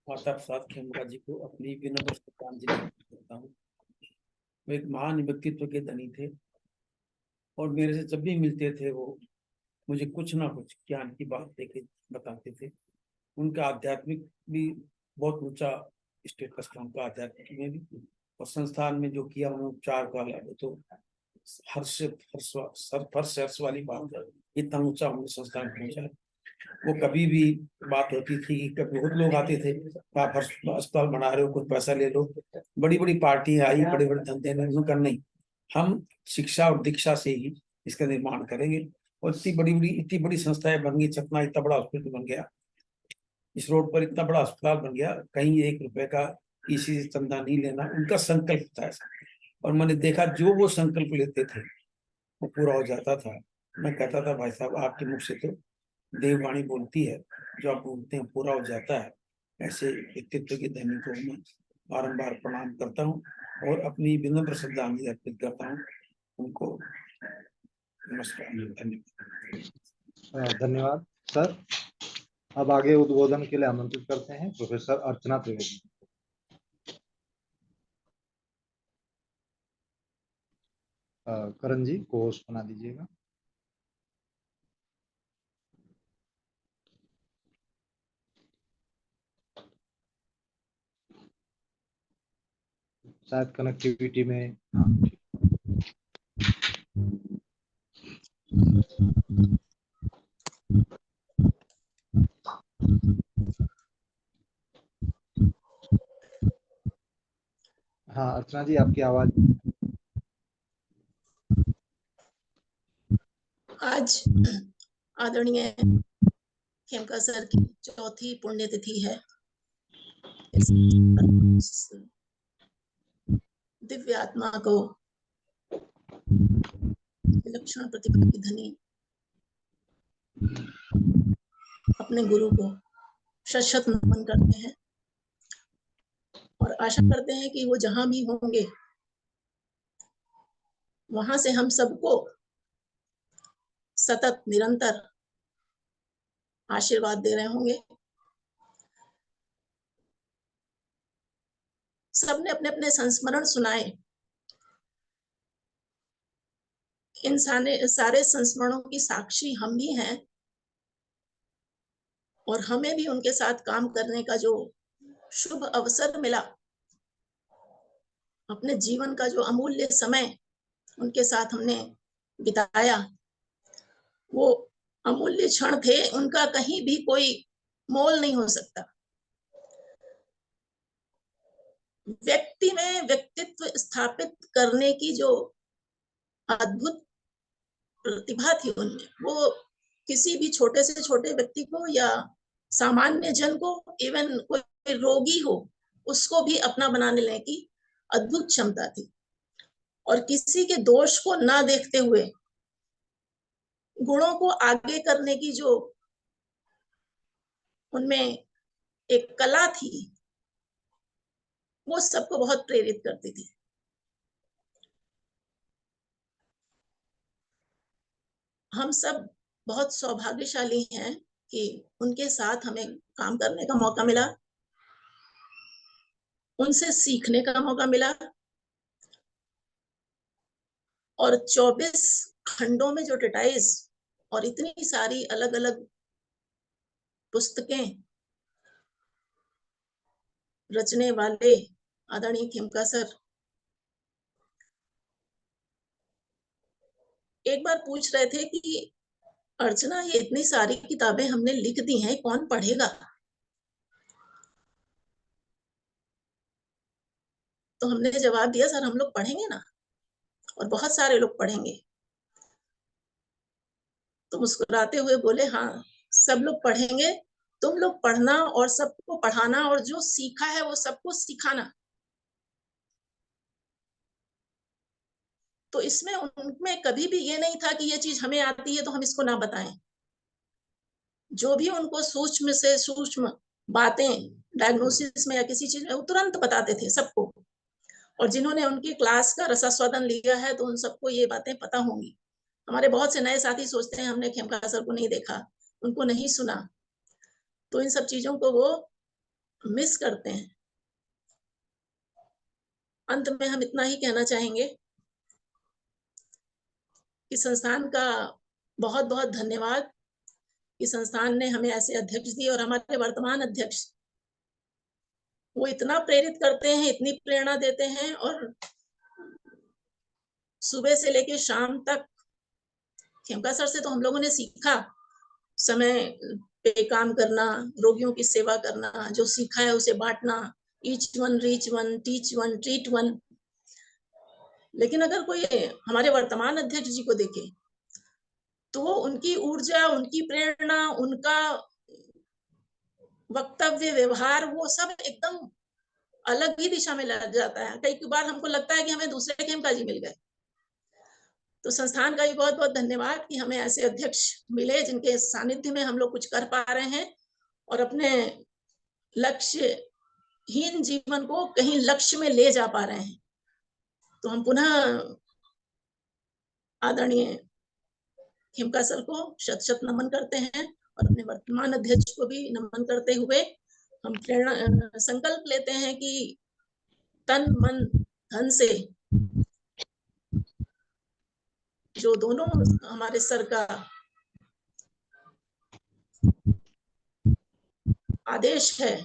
माता प्रसाद खेमका जी को अपनी विनम्र श्रद्धांजलि करता हूँ। वो एक महान व्यक्तित्व के धनी थे और मेरे से जब भी मिलते थे वो मुझे कुछ ना कुछ ज्ञान की बात देके बताते थे। उनका आध्यात्मिक भी बहुत ऊंचा स्टेटस था उनका, आध्यात्मिक में भी, और संस्थान में जो किया उन्होंने उपचार का वो तो हर्ष वाली बात है। इतना ऊंचा उन्होंने संस्थान पहुंचा। वो कभी भी बात होती थी कि कभी बहुत लोग आते थे, आप अस्पताल बना रहे हो, कुछ पैसा ले लो, बड़ी बड़ी पार्टी आई, बड़े बड़े धंधे उन्होंने करना नहीं, हम शिक्षा और दीक्षा से ही इसका निर्माण करेंगे। और इतनी बड़ी संस्थाएं बन गई। चकना इतना बड़ा हॉस्पिटल बन गया, इस रोड पर इतना बड़ा अस्पताल बन गया, कहीं 1 रुपए का किसी से चंदा नहीं लेना, उनका संकल्प था ऐसा। और मैंने देखा जो वो संकल्प लेते थे वो पूरा हो जाता था। मैं कहता था भाई साहब आपके मुख से तो देववाणी बोलती है, जो आप बोलते हैं पूरा हो जाता है। ऐसे व्यक्तित्व के धनी को मैं बारंबार प्रणाम करता हूँ और अपनी विनम्र श्रद्धांजलि अर्पित करता हूँ उनको। नमस्कार, धन्यवाद सर। अब आगे उद्बोधन के लिए आमंत्रित करते हैं प्रोफेसर अर्चना त्रिवेदी। करण जी को होस्ट बना दीजिएगा। शायद कनेक्टिविटी में हाँ, अर्चना जी आपकी आवाज। आज आदरणीय खेमका सर की 4थी पुण्यतिथि है। दिव्य आत्मा को विलक्षण प्रतिभा की धनी अपने गुरु को शत नमन करते हैं और आशा करते हैं कि वो जहां भी होंगे वहां से हम सबको सतत निरंतर आशीर्वाद दे रहे होंगे। सबने अपने अपने संस्मरण सुनाए। इन सारे संस्मरणों की साक्षी हम भी हैं और हमें भी उनके साथ काम करने का जो शुभ अवसर मिला, अपने जीवन का जो अमूल्य समय उनके साथ हमने बिताया, वो अमूल्य क्षण थे, उनका कहीं भी कोई मोल नहीं हो सकता। व्यक्ति में व्यक्तित्व स्थापित करने की जो अद्भुत प्रतिभा थी उनमें, वो किसी भी छोटे से छोटे व्यक्ति को या सामान्य जन को, इवन कोई रोगी हो, उसको भी अपना बना लेने की अद्भुत क्षमता थी। और किसी के दोष को ना देखते हुए गुणों को आगे करने की जो उनमें एक कला थी, वो सबको बहुत प्रेरित करती थी। हम सब बहुत सौभाग्यशाली हैं कि उनके साथ हमें काम करने का मौका मिला, उनसे सीखने का मौका मिला, और 24 खंडों में जो डिटाइज और इतनी सारी अलग अलग पुस्तकें रचने वाले आदरणीय खेमका सर एक बार पूछ रहे थे कि अर्चना, ये इतनी सारी किताबें हमने लिख दी हैं, कौन पढ़ेगा? तो हमने जवाब दिया, सर हम लोग पढ़ेंगे ना, और बहुत सारे लोग पढ़ेंगे। तो मुस्कुराते हुए बोले, हाँ सब लोग पढ़ेंगे, तुम लोग पढ़ना और सबको पढ़ाना, और जो सीखा है वो सबको सिखाना। तो इसमें उनमें कभी भी ये नहीं था कि ये चीज हमें आती है तो हम इसको ना बताएं। जो भी उनको सूक्ष्म से सूक्ष्म बातें डायग्नोसिस में या किसी चीज में वो तुरंत बताते थे सबको, और जिन्होंने उनकी क्लास का रसास्वादन लिया है तो उन सबको ये बातें पता होंगी। हमारे बहुत से नए साथी सोचते हैं हमने खेमका सर को नहीं देखा, उनको नहीं सुना, तो इन सब चीजों को वो मिस करते हैं। अंत में हम इतना ही कहना चाहेंगे कि संस्थान का बहुत बहुत धन्यवाद कि संस्थान ने हमें ऐसे अध्यक्ष दिए, और हमारे वर्तमान अध्यक्ष वो इतना प्रेरित करते हैं, इतनी प्रेरणा देते हैं, और सुबह से लेकर शाम तक खेमका सर से तो हम लोगों ने सीखा समय पे काम करना, रोगियों की सेवा करना, जो सीखा है उसे बांटना, each one reach one, teach one treat one. लेकिन अगर कोई हमारे वर्तमान अध्यक्ष जी को देखे तो उनकी ऊर्जा, उनकी प्रेरणा, उनका वक्तव्य, व्यवहार, वो सब एकदम अलग ही दिशा में लग जाता है। कई बार हमको लगता है कि हमें दूसरे खेमका जी मिल गए। तो संस्थान का भी बहुत बहुत धन्यवाद कि हमें ऐसे अध्यक्ष मिले जिनके सानिध्य में हम लोग कुछ कर पा रहे हैं और अपने लक्ष्यहीन जीवन को कहीं लक्ष्य में ले जा पा रहे हैं। तो हम पुनः आदरणीय खेमका सर को शत शत नमन करते हैं, और अपने वर्तमान अध्यक्ष को भी नमन करते हुए हम प्रेरणा संकल्प लेते हैं कि तन मन धन से जो दोनों हमारे सर का आदेश है,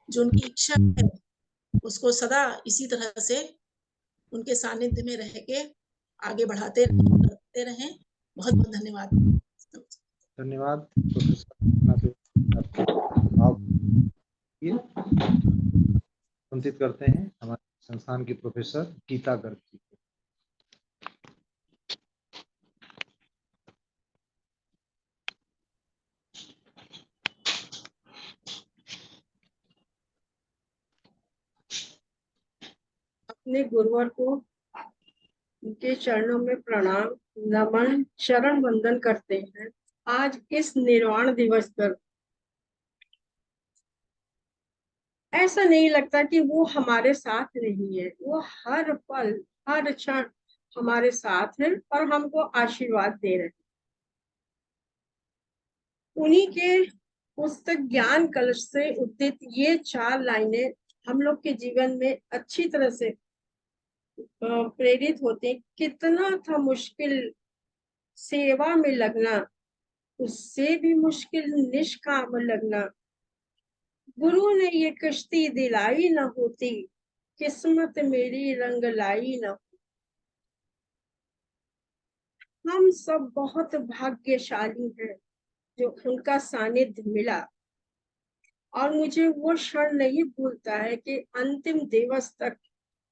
जो उनकी इच्छा है, उसको सदा इसी तरह से उनके सानिध्य में रह के आगे बढ़ाते करते रहें। बहुत बहुत धन्यवाद। धन्यवाद। आमंत्रित करते हैं हमारे संस्थान की प्रोफेसर गीता गर्ग जी को। अपने गुरुवर को उनके चरणों में प्रणाम, नमन, शरण वंदन करते हैं। आज इस निर्वाण दिवस पर ऐसा नहीं लगता कि वो हमारे साथ नहीं है। वो हर पल हर क्षण हमारे साथ है और हमको आशीर्वाद दे रहे हैं। उन्हीं के पुस्तक ज्ञान कलश से उद्दित ये 4 लाइनें हम लोग के जीवन में अच्छी तरह से प्रेरित होते। कितना था मुश्किल सेवा में लगना, उससे भी मुश्किल निष्काम लगना। गुरु ने ये कश्ती दिलाई न होती, किस्मत मेरी रंग लाई न। हम सब बहुत भाग्यशाली हैं जो उनका सानिध्य मिला, और मुझे वो क्षण नहीं भूलता है कि अंतिम दिवस तक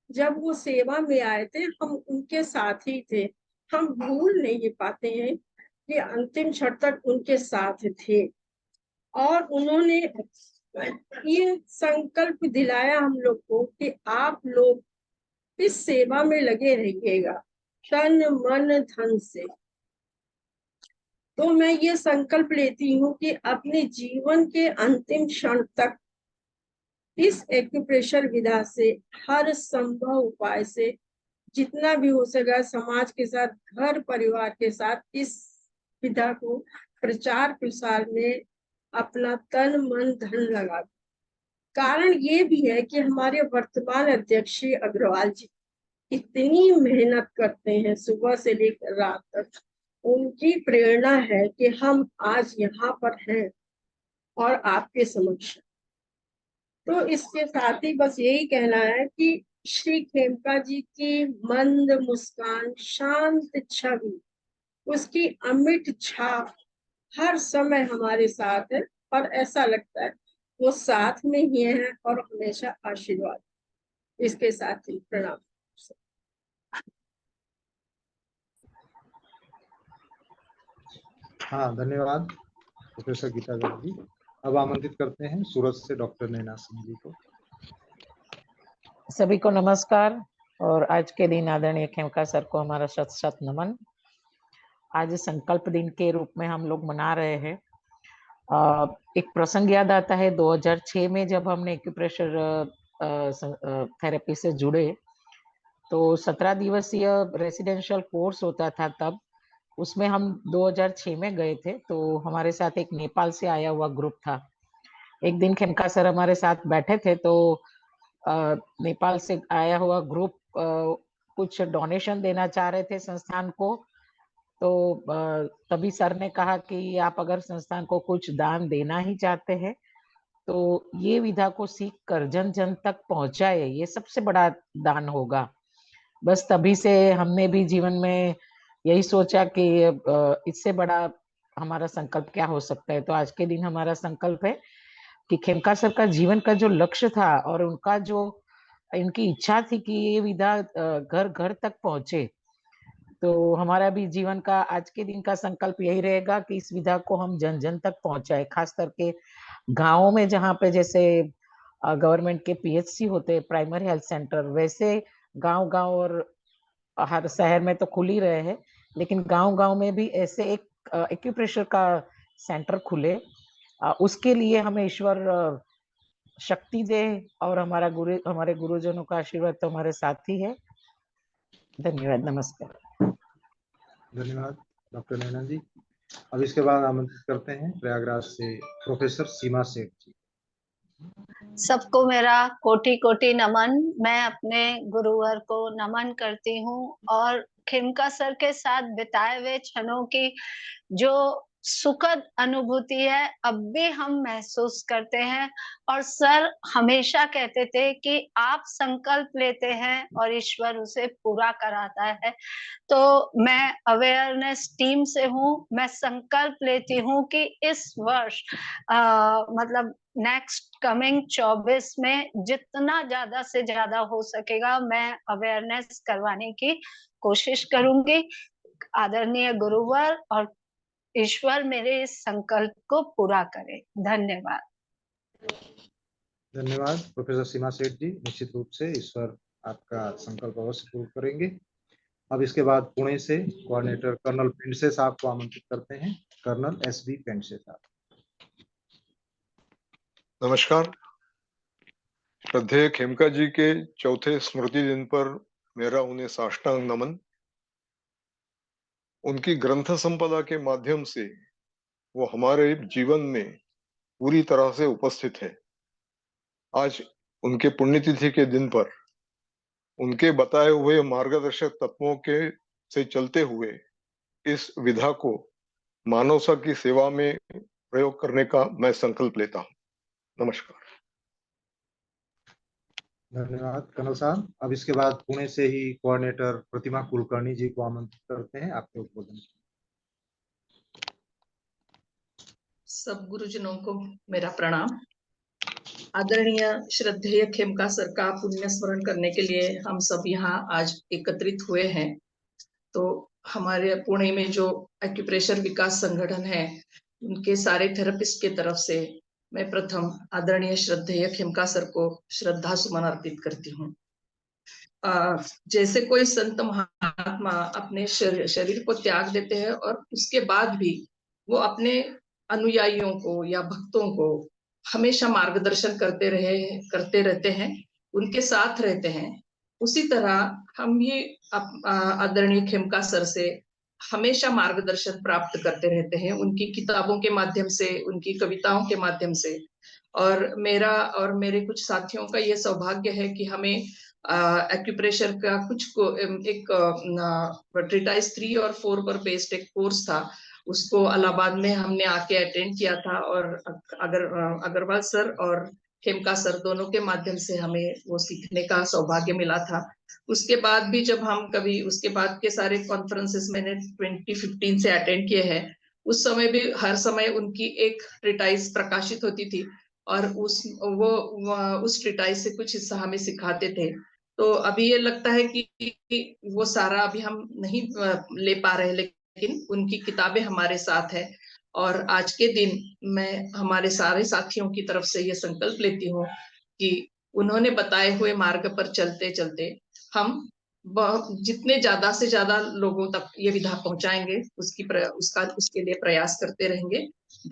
जब वो सेवा में आए थे हम उनके साथ ही थे। हम भूल नहीं पाते हैं कि अंतिम क्षण तक उनके साथ थे, और उन्होंने ये संकल्प दिलाया हम लोग को कि आप लोग इस सेवा में लगे रहिएगा तन मन धन से। तो मैं ये संकल्प लेती हूँ कि अपने जीवन के अंतिम क्षण तक इस एक्यूप्रेशर विधा से हर संभव उपाय से जितना भी हो सका समाज के साथ, घर परिवार के साथ इस विधा को प्रचार प्रसार में अपना तन मन धन लगा। कारण ये भी है कि हमारे वर्तमान अध्यक्ष श्री अग्रवाल जी इतनी मेहनत करते हैं सुबह से लेकर रात तक। उनकी प्रेरणा है कि हम आज यहाँ पर हैं और आपके समक्ष। तो इसके साथ ही बस यही कहना है कि श्री खेमका जी की मंद मुस्कान, शांत छवि, उसकी अमिट छाप हर समय हमारे साथ है और ऐसा लगता है वो साथ में ही है और हमेशा आशीर्वाद। इसके साथ ही प्रणाम। हाँ, धन्यवाद प्रोफेसर गीता गर्ग जी। अब आमंत्रित करते हैं सूरत से डॉक्टर नैना सिंह जी को। सभी को नमस्कार और आज के दिन आदरणीय खेमका सर को हमारा शत शत नमन। आज संकल्प दिन के रूप में हम लोग मना रहे हैं। एक प्रसंग याद आता है 2006 में जब हमने एक्यूप्रेशर थेरेपी से जुड़े तो 17 दिवसीय रेसिडेंशियल कोर्स होता था तब, उसमें हम 2006 में गए थे। तो हमारे साथ एक नेपाल से आया हुआ ग्रुप था। एक दिन खेमका सर हमारे साथ बैठे थे तो नेपाल से आया हुआ ग्रुप कुछ डोनेशन देना चाह रहे थे संस्थान को। तो तभी सर ने कहा कि आप अगर संस्थान को कुछ दान देना ही चाहते हैं तो ये विधा को सीख कर जन जन तक पहुंचाए, ये सबसे बड़ा दान होगा। बस तभी से हमने भी जीवन में यही सोचा कि इससे बड़ा हमारा संकल्प क्या हो सकता है। तो आज के दिन हमारा संकल्प है कि खेमका सर का जीवन का जो लक्ष्य था और उनका जो इनकी इच्छा थी कि ये विधा घर घर तक पहुंचे, तो हमारा भी जीवन का आज के दिन का संकल्प यही रहेगा कि इस विधा को हम जन जन तक पहुंचाए। खास करके गाँवों में जहाँ पे जैसे गवर्नमेंट के पीएचसी होते हैं, प्राइमरी हेल्थ सेंटर, वैसे गांव-गांव और हर शहर में तो खुल ही रहे हैं, लेकिन गांव-गांव में भी ऐसे एक एक्यूप्रेशर का सेंटर खुले। उसके लिए हमें ईश्वर शक्ति दे और हमारे गुरुजनों का आशीर्वाद तो हमारे साथ ही है। धन्यवाद, नमस्कार। धन्यवाद डॉक्टर नैना जी। अब इसके बाद आमंत्रित करते हैं प्रयागराज से प्रोफेसर सीमा सेठ जी। सबको मेरा कोटि कोटि नमन। मैं अपने गुरुवर को नमन करती हूँ और खेमका सर के साथ बिताए हुए क्षणों की जो सुखद अनुभूति है अब भी हम महसूस करते हैं। और सर हमेशा कहते थे कि आप संकल्प लेते हैं और ईश्वर उसे पूरा कराता है। तो मैं अवेयरनेस टीम से हूँ, मैं संकल्प लेती हूँ कि इस वर्ष मतलब नेक्स्ट कमिंग 24 में जितना ज्यादा से ज्यादा हो सकेगा मैं अवेयरनेस करवाने की कोशिश करूंगी। आदरणीय गुरुवर और ईश्वर मेरे इस संकल्प को पूरा करे। धन्यवाद। धन्यवाद प्रोफेसर सीमा सेठ जी। निश्चित रूप से ईश्वर आपका संकल्प अवश्य पूर्ण करेंगे। अब इसके बाद पुणे से कोऑर्डिनेटर कर्नल पेंडसे साहब को आमंत्रित करते हैं। कर्नल एसबी पेंडसे साहब। नमस्कार। श्रद्धेय खेमका जी के चौथे स्मृति दिन पर मेरा उन्हें साष्टांग नमन। उनकी ग्रंथ संपदा के माध्यम से वो हमारे जीवन में पूरी तरह से उपस्थित है। आज उनके पुण्यतिथि के दिन पर उनके बताए हुए मार्गदर्शक तत्वों के से चलते हुए इस विधा को मानवता की सेवा में प्रयोग करने का मैं संकल्प लेता हूं। नमस्कार। धन्यवाद कर्नल साहब। अब इसके बाद पुणे से ही कोऑर्डिनेटर प्रतिमा कुलकर्णी जी को आमंत्रित करते हैं आपके उद्बोधन। सब गुरुजनों को मेरा प्रणाम। आदरणीय श्रद्धेय खेमका सर का पुण्य स्मरण करने के लिए हम सब यहाँ आज एकत्रित हुए हैं। तो हमारे पुणे में जो एक्यूप्रेशर विकास संगठन है उनके सारे थेरेपिस्ट के तरफ से मैं प्रथम आदरणीय श्रद्धेय खेमका सर को श्रद्धा सुमन अर्पित करती हूँ। जैसे कोई संत महात्मा अपने शरीर को त्याग देते हैं और उसके बाद भी वो अपने अनुयायियों को या भक्तों को हमेशा मार्गदर्शन करते रहते हैं, उनके साथ रहते हैं, उसी तरह हम ये आदरणीय खेमका सर से हमेशा मार्गदर्शन प्राप्त करते रहते हैं, उनकी किताबों के माध्यम से, उनकी कविताओं के माध्यम से। और मेरा और मेरे कुछ साथियों का ये सौभाग्य है कि हमें एक्यूप्रेशर का एक ट्रीटाइज 3 और 4 पर बेस्ड एक कोर्स था, उसको इलाहाबाद में हमने आके अटेंड किया था। और अग्रवाल सर और खेमका सर दोनों के माध्यम से हमें वो सीखने का सौभाग्य मिला था। उसके बाद भी जब हम कभी उसके बाद के सारे कॉन्फ्रेंसेस मैंने 2015 से अटेंड किए हैं, उस समय भी हर समय उनकी एक ट्रीटाइज प्रकाशित होती थी और उस ट्रीटाइज से कुछ हिस्सा हमें सिखाते थे। तो अभी ये लगता है कि वो सारा अभी हम नहीं ले पा रहे, लेकिन उनकी किताबें हमारे साथ है। और आज के दिन मैं हमारे सारे साथियों की तरफ से ये संकल्प लेती हूँ कि उन्होंने बताए हुए मार्ग पर चलते चलते हम जितने ज्यादा से ज्यादा लोगों तक ये विधा पहुंचाएंगे, उसके लिए प्रयास करते रहेंगे।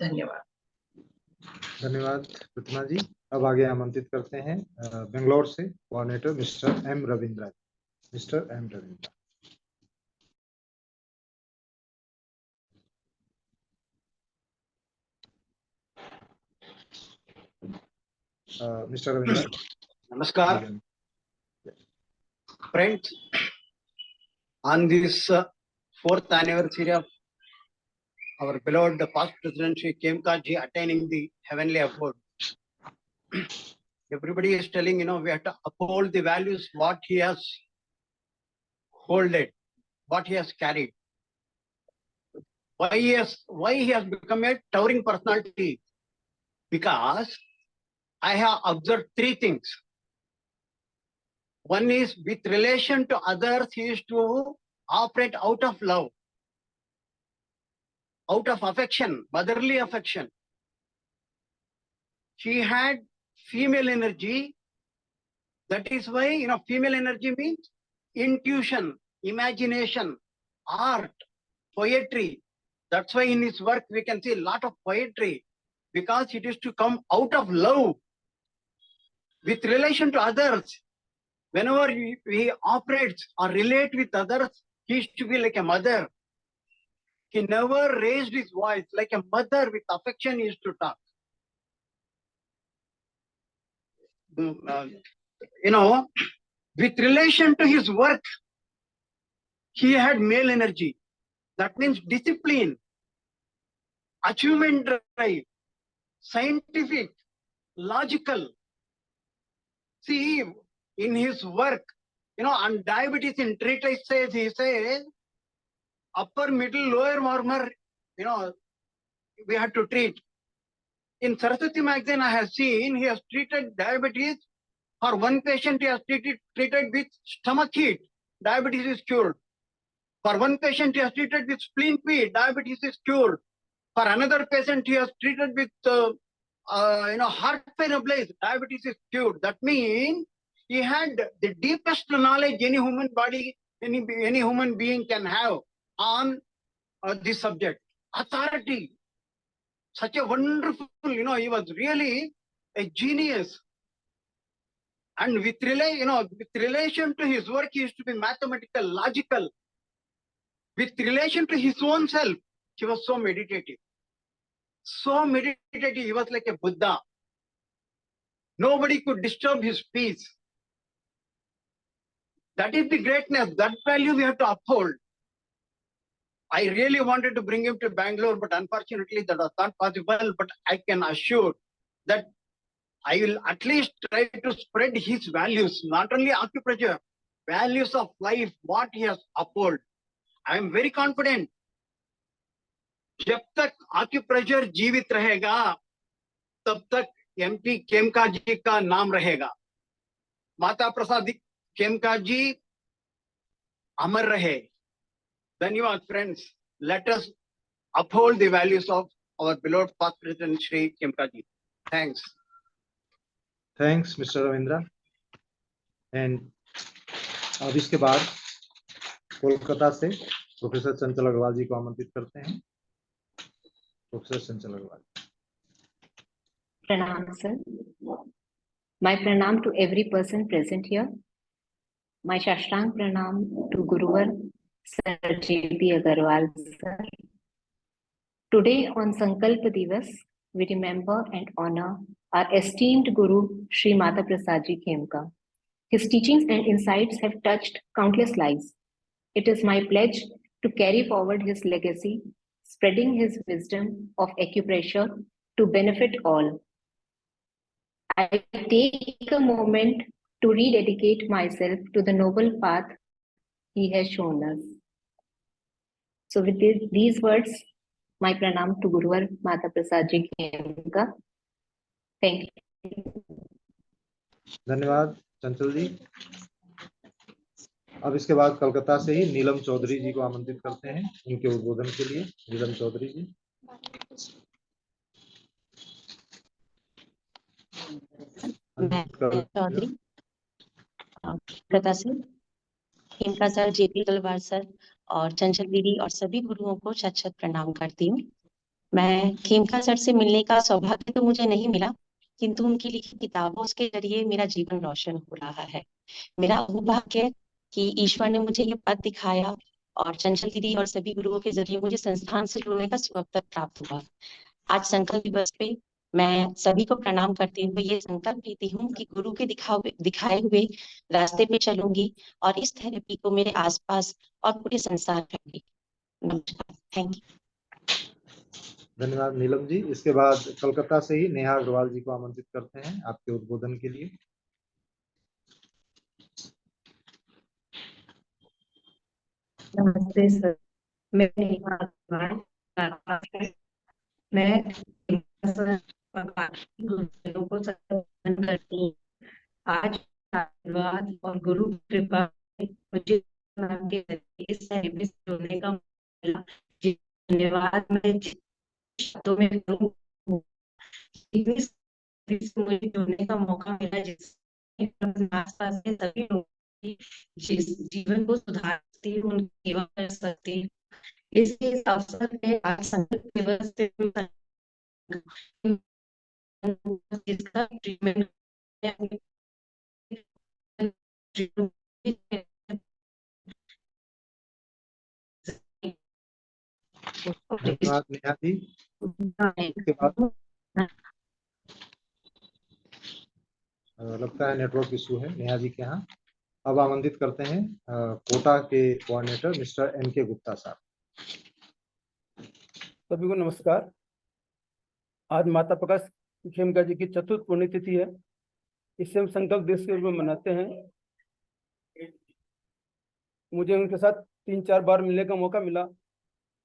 धन्यवाद। धन्यवाद प्रतिमा जी। अब आगे आमंत्रित करते हैं बेंगलोर से coordinator mister M Ravindra. Mister M Ravindra. Mister Ravindra. नमस्कार friends, on this 4th anniversary of our beloved past president Shri Khemka ji attaining the heavenly abode, everybody is telling, we have to uphold the values what he has holded, what he has carried. Why he has become a towering personality? Because I have observed 3 things. One is, with relation to others, he used to operate out of love, out of affection, motherly affection. She had female energy. That is why, female energy means intuition, imagination, art, poetry. That's why in his work we can see a lot of poetry, because it is to come out of love. With relation to others, whenever he operates or relate with others, he used to be like a mother. He never raised his voice. Like a mother with affection, he used to talk. With relation to his work, he had male energy. That means discipline, achievement drive, scientific, logical. See, in his work, on diabetes in treatise he says, upper, middle, lower murmur, we have to treat. In Saraswati magazine, I have seen he has treated diabetes. For one patient, he has treated with stomach heat. Diabetes is cured. For one patient, he has treated with spleen feed. Diabetes is cured. For another patient, he has treated with heart pain ablaze. Diabetes is cured. That means he had the deepest knowledge any human body, any human being can have on this subject. Authority. Such a wonderful, he was really a genius. And with relation to his work, he used to be mathematical, logical. With relation to his own self, he was so meditative. So meditative, he was like a Buddha. Nobody could disturb his peace. That is the greatness. That value we have to uphold. I really wanted to bring him to Bangalore, but unfortunately that was not possible. But I can assure that I will at least try to spread his values, not only acupressure, values of life, what he has upheld. I am very confident. जब तक acupressure जीवित रहेगा, तब तक MP Khemka जी का नाम रहेगा. माता प्रसाद खेमका जी अमर रहे. धन्यवाद friends. Let us uphold the values of our beloved past president Shri Khemka ji. Thanks. Thanks, Mr. Ravindra. And अब इसके बाद कोलकाता से प्रोफेसर चंचल अग्रवाल जी को आमंत्रित करते हैं. Professor Chanchal Agarwal. Pranam, sir. My pranam to every person present here. My Shashtang pranam to Guruvar, Sir J.P. Agarwal, sir. Today on Sankalp Divas, we remember and honor our esteemed Guru Sri Mata Prasad Ji Khemka. His teachings and insights have touched countless lives. It is my pledge to carry forward his legacy, spreading his wisdom of acupressure to benefit all. I take a moment to rededicate myself to the noble path he has shown us. So with these words, my pranam to Guruvar Mata Prasad Ji Khemka. Thank you. धन्यवाद चंचल जी। अब इसके बाद कलकत्ता से ही नीलम चौधरी जी को आमंत्रित करते हैं उनके उद्बोधन के लिए। नीलम चौधरी जी। चौधरी कलकत्ता से खेमका सर, जेपी तलवार सर और चंचल दीदी और सभी गुरुओं को शत शत प्रणाम करती हूँ। मैं खेमका सर से मिलने का सौभाग्य तो मुझे नहीं मिला, किंतु उनकी लिखी किताबों के जरिए मेरा जीवन रोशन हो रहा है। मेरा सौभाग्य है कि ईश्वर ने मुझे ये पद दिखाया और चंचल दीदी और सभी गुरुओं के जरिए मुझे संस्थान से जुड़ने का सुअवसर प्राप्त हुआ। आज संकल्प दिवस पे मैं सभी को प्रणाम करती हुए ये संकल्प लेती हूँ कि गुरु के दिखाए हुए रास्ते पे चलूंगी और इस थेरेपी को मेरे आसपास और पूरे संसार में। नमस्कार, थैंक यू। धन्यवाद नीलम जी। इसके बाद कलकत्ता से ही नेहा अग्रवाल जी को आमंत्रित करते हैं आपके उद्बोधन के लिए। नमस्ते सर, मैं नेहा अग्रवाल मैं को सम्मान करती हूँ। आज आशीर्वाद और गुरु कृपा मुझे इस थेरेपी से जुड़ने का मिला। धन्यवाद मैं शब्दों में मुझे जुड़ने का मौका मिला, जिससे आसपास के सभी लोगों की जीवन को सुधारती हूँ, उनकी सेवा कर सकती हूँ। इस अवसर पे आज संकल्प दिवस जिसका ट्रीटमेंट धन्यवाद नेहा जी। इसके बाद लगता है नेटवर्क इशू है नेहा जी के यहाँ। अब आमंत्रित करते हैं कोटा के कोऑर्डिनेटर मिस्टर एन.के. गुप्ता साहब। सभी को नमस्कार। आज माता प्रकाश खेमका जी की चतुर्थ पुण्यतिथि है। इससे हम संकल्प दिवस के रूप में मनाते हैं। मुझे उनके साथ 3-4 बार मिलने का मौका मिला।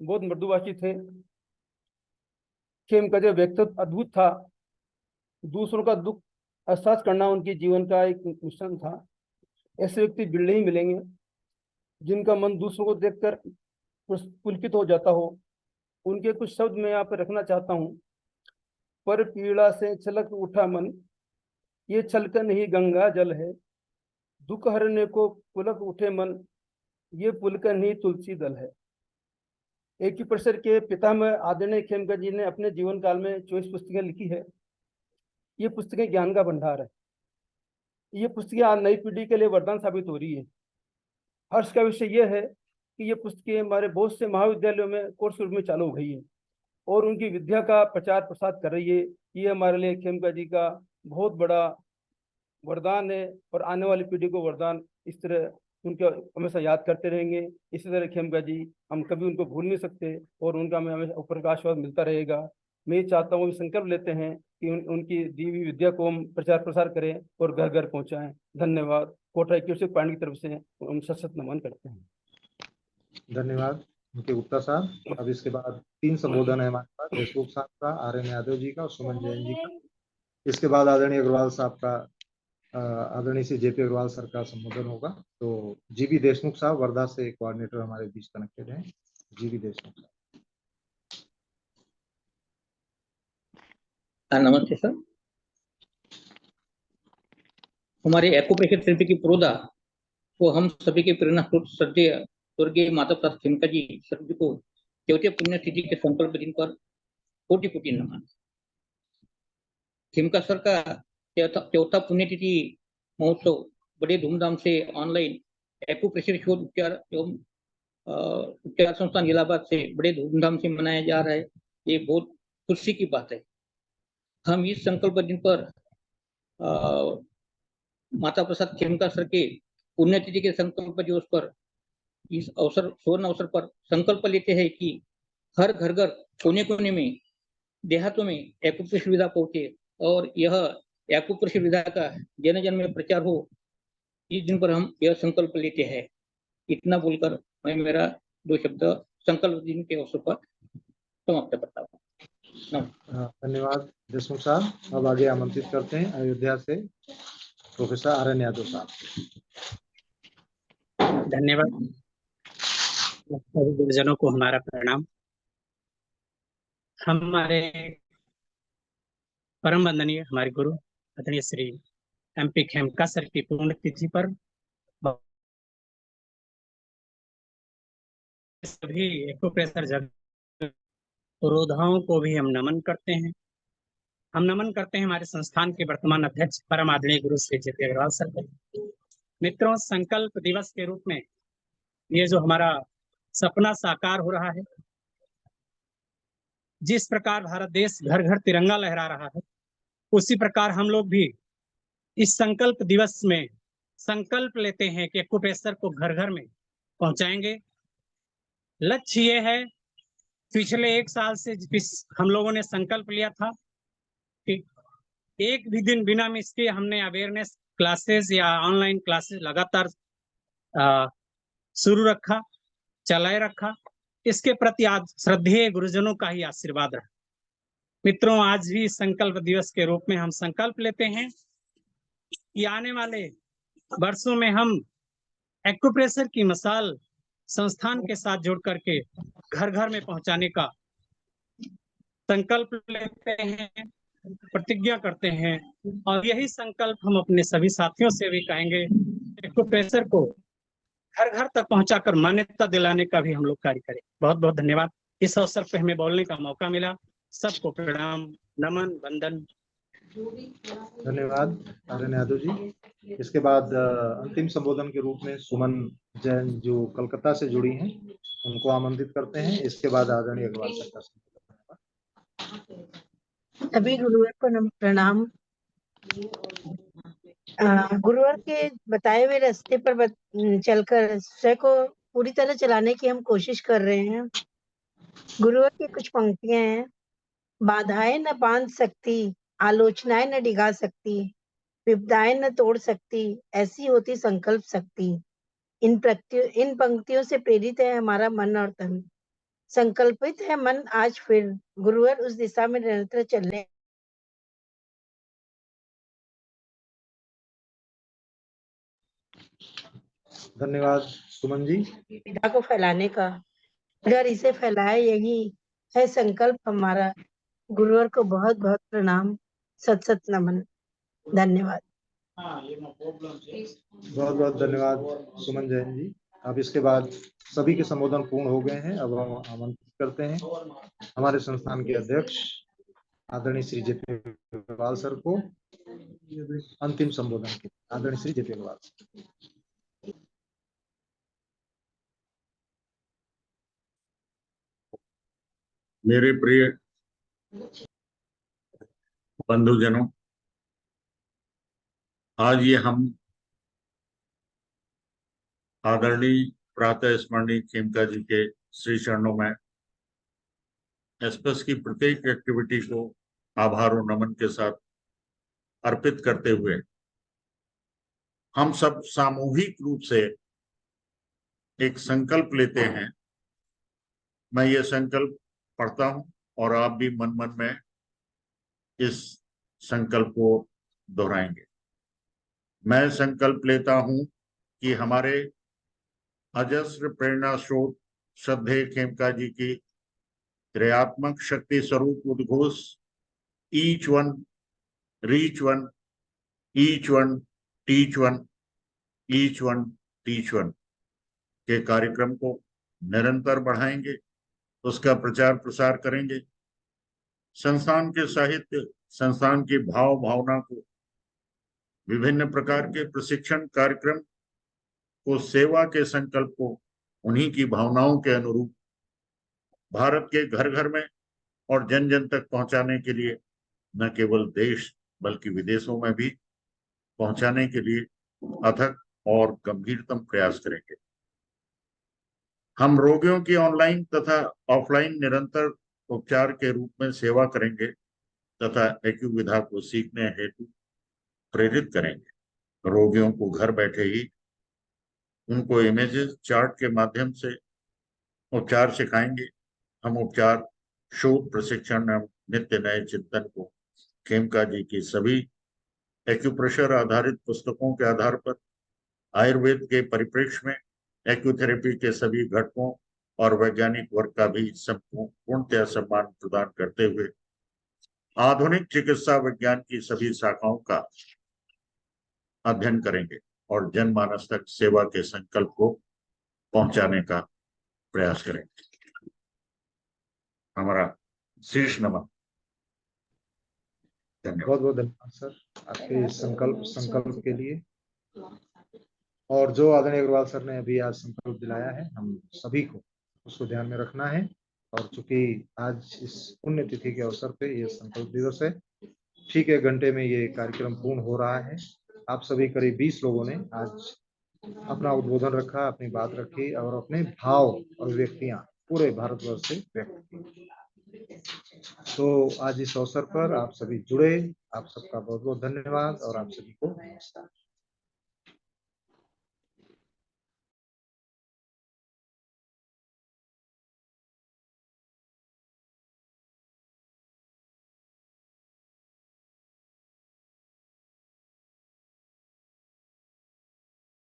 बहुत मृदुभाषी थे। खेमका जी व्यक्तित्व अद्भुत था। दूसरों का दुख एहसास करना उनके जीवन का एक मिशन था। ऐसे व्यक्ति बिल्डे ही मिलेंगे जिनका मन दूसरों को देखकर पुलकित हो जाता हो। उनके कुछ शब्द मैं यहाँ पर रखना चाहता हूँ। पर पीड़ा से छलक उठा मन, ये छलकन ही गंगा जल है। दुख हरने को पुलक उठे मन, ये पुलकन ही तुलसी दल है। एक्यूप्रेशर के पितामह आदरणीय खेमका जी ने अपने जीवन काल में 24 पुस्तकें लिखी है। ये पुस्तकें ज्ञान का भंडार है। ये पुस्तकें आज नई पीढ़ी के लिए वरदान साबित हो रही है। हर्ष का विषय यह है कि ये पुस्तकें हमारे बहुत से महाविद्यालयों में कोर्स रूप में चालू हो गई है और उनकी विद्या का प्रचार प्रसार कर रही है। ये हमारे लिए खेमका जी का बहुत बड़ा वरदान है और आने वाली पीढ़ी को वरदान इस तरह उनका हमेशा याद करते रहेंगे। इसी तरह खेमका जी हम कभी उनको भूल नहीं सकते और उनका हमें हमेशा ऊपर का आशीर्वाद मिलता रहेगा। मैं ये चाहता हूँ, संकल्प लेते हैं कि उनकी दी हुई विद्या को हम प्रचार प्रसार करें और घर घर पहुँचाएं। धन्यवाद। कोटा एक्यूप्रेशर पॉइंट की तरफ से हम सशक्त नमन करते हैं। धन्यवाद उनके गुप्ता साहब। अब इसके बाद 3 संबोधन है हमारे पास, देशमुख साहब का, आर्यन यादव जी का और सुमन जैन जी का। इसके बाद आदरणीय अग्रवाल साहब का, आदरणीय से जेपी अग्रवाल सर का संबोधन होगा। तो जीबी देशमुख साहब वर्धा से कोऑर्डिनेटर हमारे बीच कनेक्टेड हैं। जीबी देशमुख साहब। नमस्ते सर। हमारे एक्यूप्रेशर थेरेपी की प्रोदा वो हम सभी के प्रेरणा स्रोत श्रद्धेय स्वर्गीय माता प्रसाद खेमका जी सर जी को चौथे पुण्यतिथि के संकल्प दिन पर कोटि कोटि नमन। खेमका सर का चौथा पुण्यतिथि महोत्सव बड़े धूमधाम से ऑनलाइन एक्यूप्रेशर शोध उपचार एवं उपचार संस्थान इलाहाबाद से बड़े धूमधाम से मनाया जा रहा है। ये बहुत खुशी की बात है। हम इस संकल्प दिन पर माता प्रसाद खेमका सर के पुण्यतिथि के संकल्प दिवस पर इस अवसर सुवर्ण अवसर पर संकल्प लेते हैं कि हर घर घर कोने कोने में देहातों में एक्यूप्रेशर सुविधा पहुंचे और यह एक्यूप्रेशर सुविधा का जन जन में प्रचार हो। इस दिन पर हम यह संकल्प लेते हैं। इतना बोलकर मैं मेरा 2 शब्द संकल्प दिन के अवसर पर समाप्त करता हूँ। धन्यवाद देशमुख साहब। अब आगे आमंत्रित करते हैं अयोध्या से प्रोफेसर आर्यन यादव साहब। धन्यवाद। सभी गुरुजनों को हमारा प्रणाम। हमारे परम वंदनीय हमारे गुरु आदरणीय श्री MP खेमका सर की पुण्यतिथि पर सभी एक्यूप्रेशर जगत पुरोधाओं को भी हम नमन करते हैं। हम नमन करते हैं हमारे संस्थान के वर्तमान अध्यक्ष परम आदरणीय गुरु श्री JP अग्रवाल सर को। मित्रों, संकल्प दिवस के रूप में ये जो हमारा सपना साकार हो रहा है, जिस प्रकार भारत देश घर घर तिरंगा लहरा रहा है, उसी प्रकार हम लोग भी इस संकल्प दिवस में संकल्प लेते हैं कि एक्यूप्रेशर को घर घर में पहुंचाएंगे। लक्ष्य ये है, पिछले 1 साल से हम लोगों ने संकल्प लिया था कि एक भी दिन बिना मिस किए हमने अवेयरनेस क्लासेस या ऑनलाइन क्लासेस लगातार शुरू रखा, चलाए रखा। इसके प्रति आज श्रद्धेय गुरुजनों का ही आशीर्वाद रहा। मित्रों, आज भी संकल्प दिवस के रूप में हम संकल्प लेते हैं कि आने वाले वर्षों में हम एक्यूप्रेशर की मिसाल संस्थान के साथ जोड़ करके घर घर में पहुंचाने का संकल्प लेते हैं, प्रतिज्ञा करते हैं। और यही संकल्प हम अपने सभी साथियों से भी कहेंगे। एक्यूप्रेशर को घर घर तक पहुंचाकर मान्यता दिलाने का भी हम लोग कार्य करें। बहुत बहुत धन्यवाद। इस अवसर पे हमें बोलने का मौका मिला। सबको प्रणाम, नमन, वंदन। धन्यवाद आर्यन यादव जी। इसके बाद अंतिम संबोधन के रूप में सुमन जैन जो कलकत्ता से जुड़ी हैं, उनको आमंत्रित करते हैं। इसके बाद आदरणीय अग्रवाल सर का सभी गुरुवर को प्रणाम। गुरुवर के बताए हुए रास्ते पर चलकर स्वयं को पूरी तरह चलाने की हम कोशिश कर रहे हैं। गुरुवर की कुछ पंक्तियां हैं। बाधाएं न बांध सकती, आलोचनाएं न डिगा सकती, विपदाएं न तोड़ सकती, ऐसी होती संकल्प शक्ति। इन पंक्तियों से प्रेरित है हमारा मन और तन। संकल्पित है मन आज फिर, गुरुवर उस दिशा में निरंतर चलने। धन्यवाद सुमन जी। विधा को फैलाने का, अगर इसे फैलाए, यही है संकल्प हमारा। गुरुवर को बहुत बहुत प्रणाम, सत सत नमन। धन्यवाद। बहुत बहुत धन्यवाद सुमन जैन जी। अब इसके बाद सभी के संबोधन पूर्ण हो गए हैं। अब हम आमंत्रित करते हैं हमारे संस्थान के अध्यक्ष आदरणीय श्री JP अग्रवाल सर को अंतिम संबोधन के। आदरणीय श्री JP अग्रवाल। मेरे प्रिय बंधुजनों, आज ये हम आदरणीय प्रातः स्मरणीय खेमका जी के श्री चरणों में एस्पस की प्रत्येक एक्टिविटी को आभार और नमन के साथ अर्पित करते हुए हम सब सामूहिक रूप से एक संकल्प लेते हैं। मैं ये संकल्प पढ़ता हूं और आप भी मन मन में इस संकल्प को दोहराएंगे। मैं संकल्प लेता हूं कि हमारे अजस्र प्रेरणा स्रोत श्रद्धेय खेमका जी की क्रियात्मक शक्ति स्वरूप उद्घोष each one reach one, each one teach one, each one teach one के कार्यक्रम को निरंतर बढ़ाएंगे, उसका प्रचार प्रसार करेंगे। संस्थान के साहित्य, संस्थान की भाव भावना को, विभिन्न प्रकार के प्रशिक्षण कार्यक्रम को, सेवा के संकल्प को उन्हीं की भावनाओं के अनुरूप भारत के घर घर में और जन जन तक पहुंचाने के लिए न केवल देश बल्कि विदेशों में भी पहुंचाने के लिए अथक और गंभीरतम प्रयास करेंगे। हम रोगियों की ऑनलाइन तथा ऑफलाइन निरंतर उपचार के रूप में सेवा करेंगे तथा एक्यू विधा को सीखने हेतु प्रेरित करेंगे। रोगियों को घर बैठे ही उनको इमेजेस चार्ट के माध्यम से उपचार सिखाएंगे। हम उपचार शोध प्रशिक्षण एवं नित्य नए चिंतन को खेमका जी की सभी एक्यूप्रेशर आधारित पुस्तकों के आधार पर आयुर्वेद के परिप्रेक्ष्य में एक्यूथेरेपी के सभी घटकों और वैज्ञानिक वर्ग का भी पूर्णतया सम्मान प्रदान करते हुए आधुनिक चिकित्सा विज्ञान की सभी शाखाओं का अध्ययन करेंगे और जनमानस तक सेवा के संकल्प को पहुंचाने का प्रयास करेंगे। हमारा शीर्ष नमन। बहुत बहुत धन्यवाद सर आपके संकल्प के लिए। और जो आदरणीय अग्रवाल सर ने अभी आज संकल्प दिलाया है, हम सभी को उसको ध्यान में रखना है। और चूंकि आज इस पुण्य तिथि के अवसर पे ये संकल्प दिवस है, ठीक 1 घंटे में ये कार्यक्रम पूर्ण हो रहा है। आप सभी करीब 20 लोगों ने आज अपना उद्बोधन रखा, अपनी बात रखी और अपने भाव अभिव्यक्तियां पूरे भारतवर्ष से व्यक्त की। तो आज इस अवसर पर आप सभी जुड़े, आप सबका बहुत बहुत धन्यवाद और आप सभी को नमस्कार।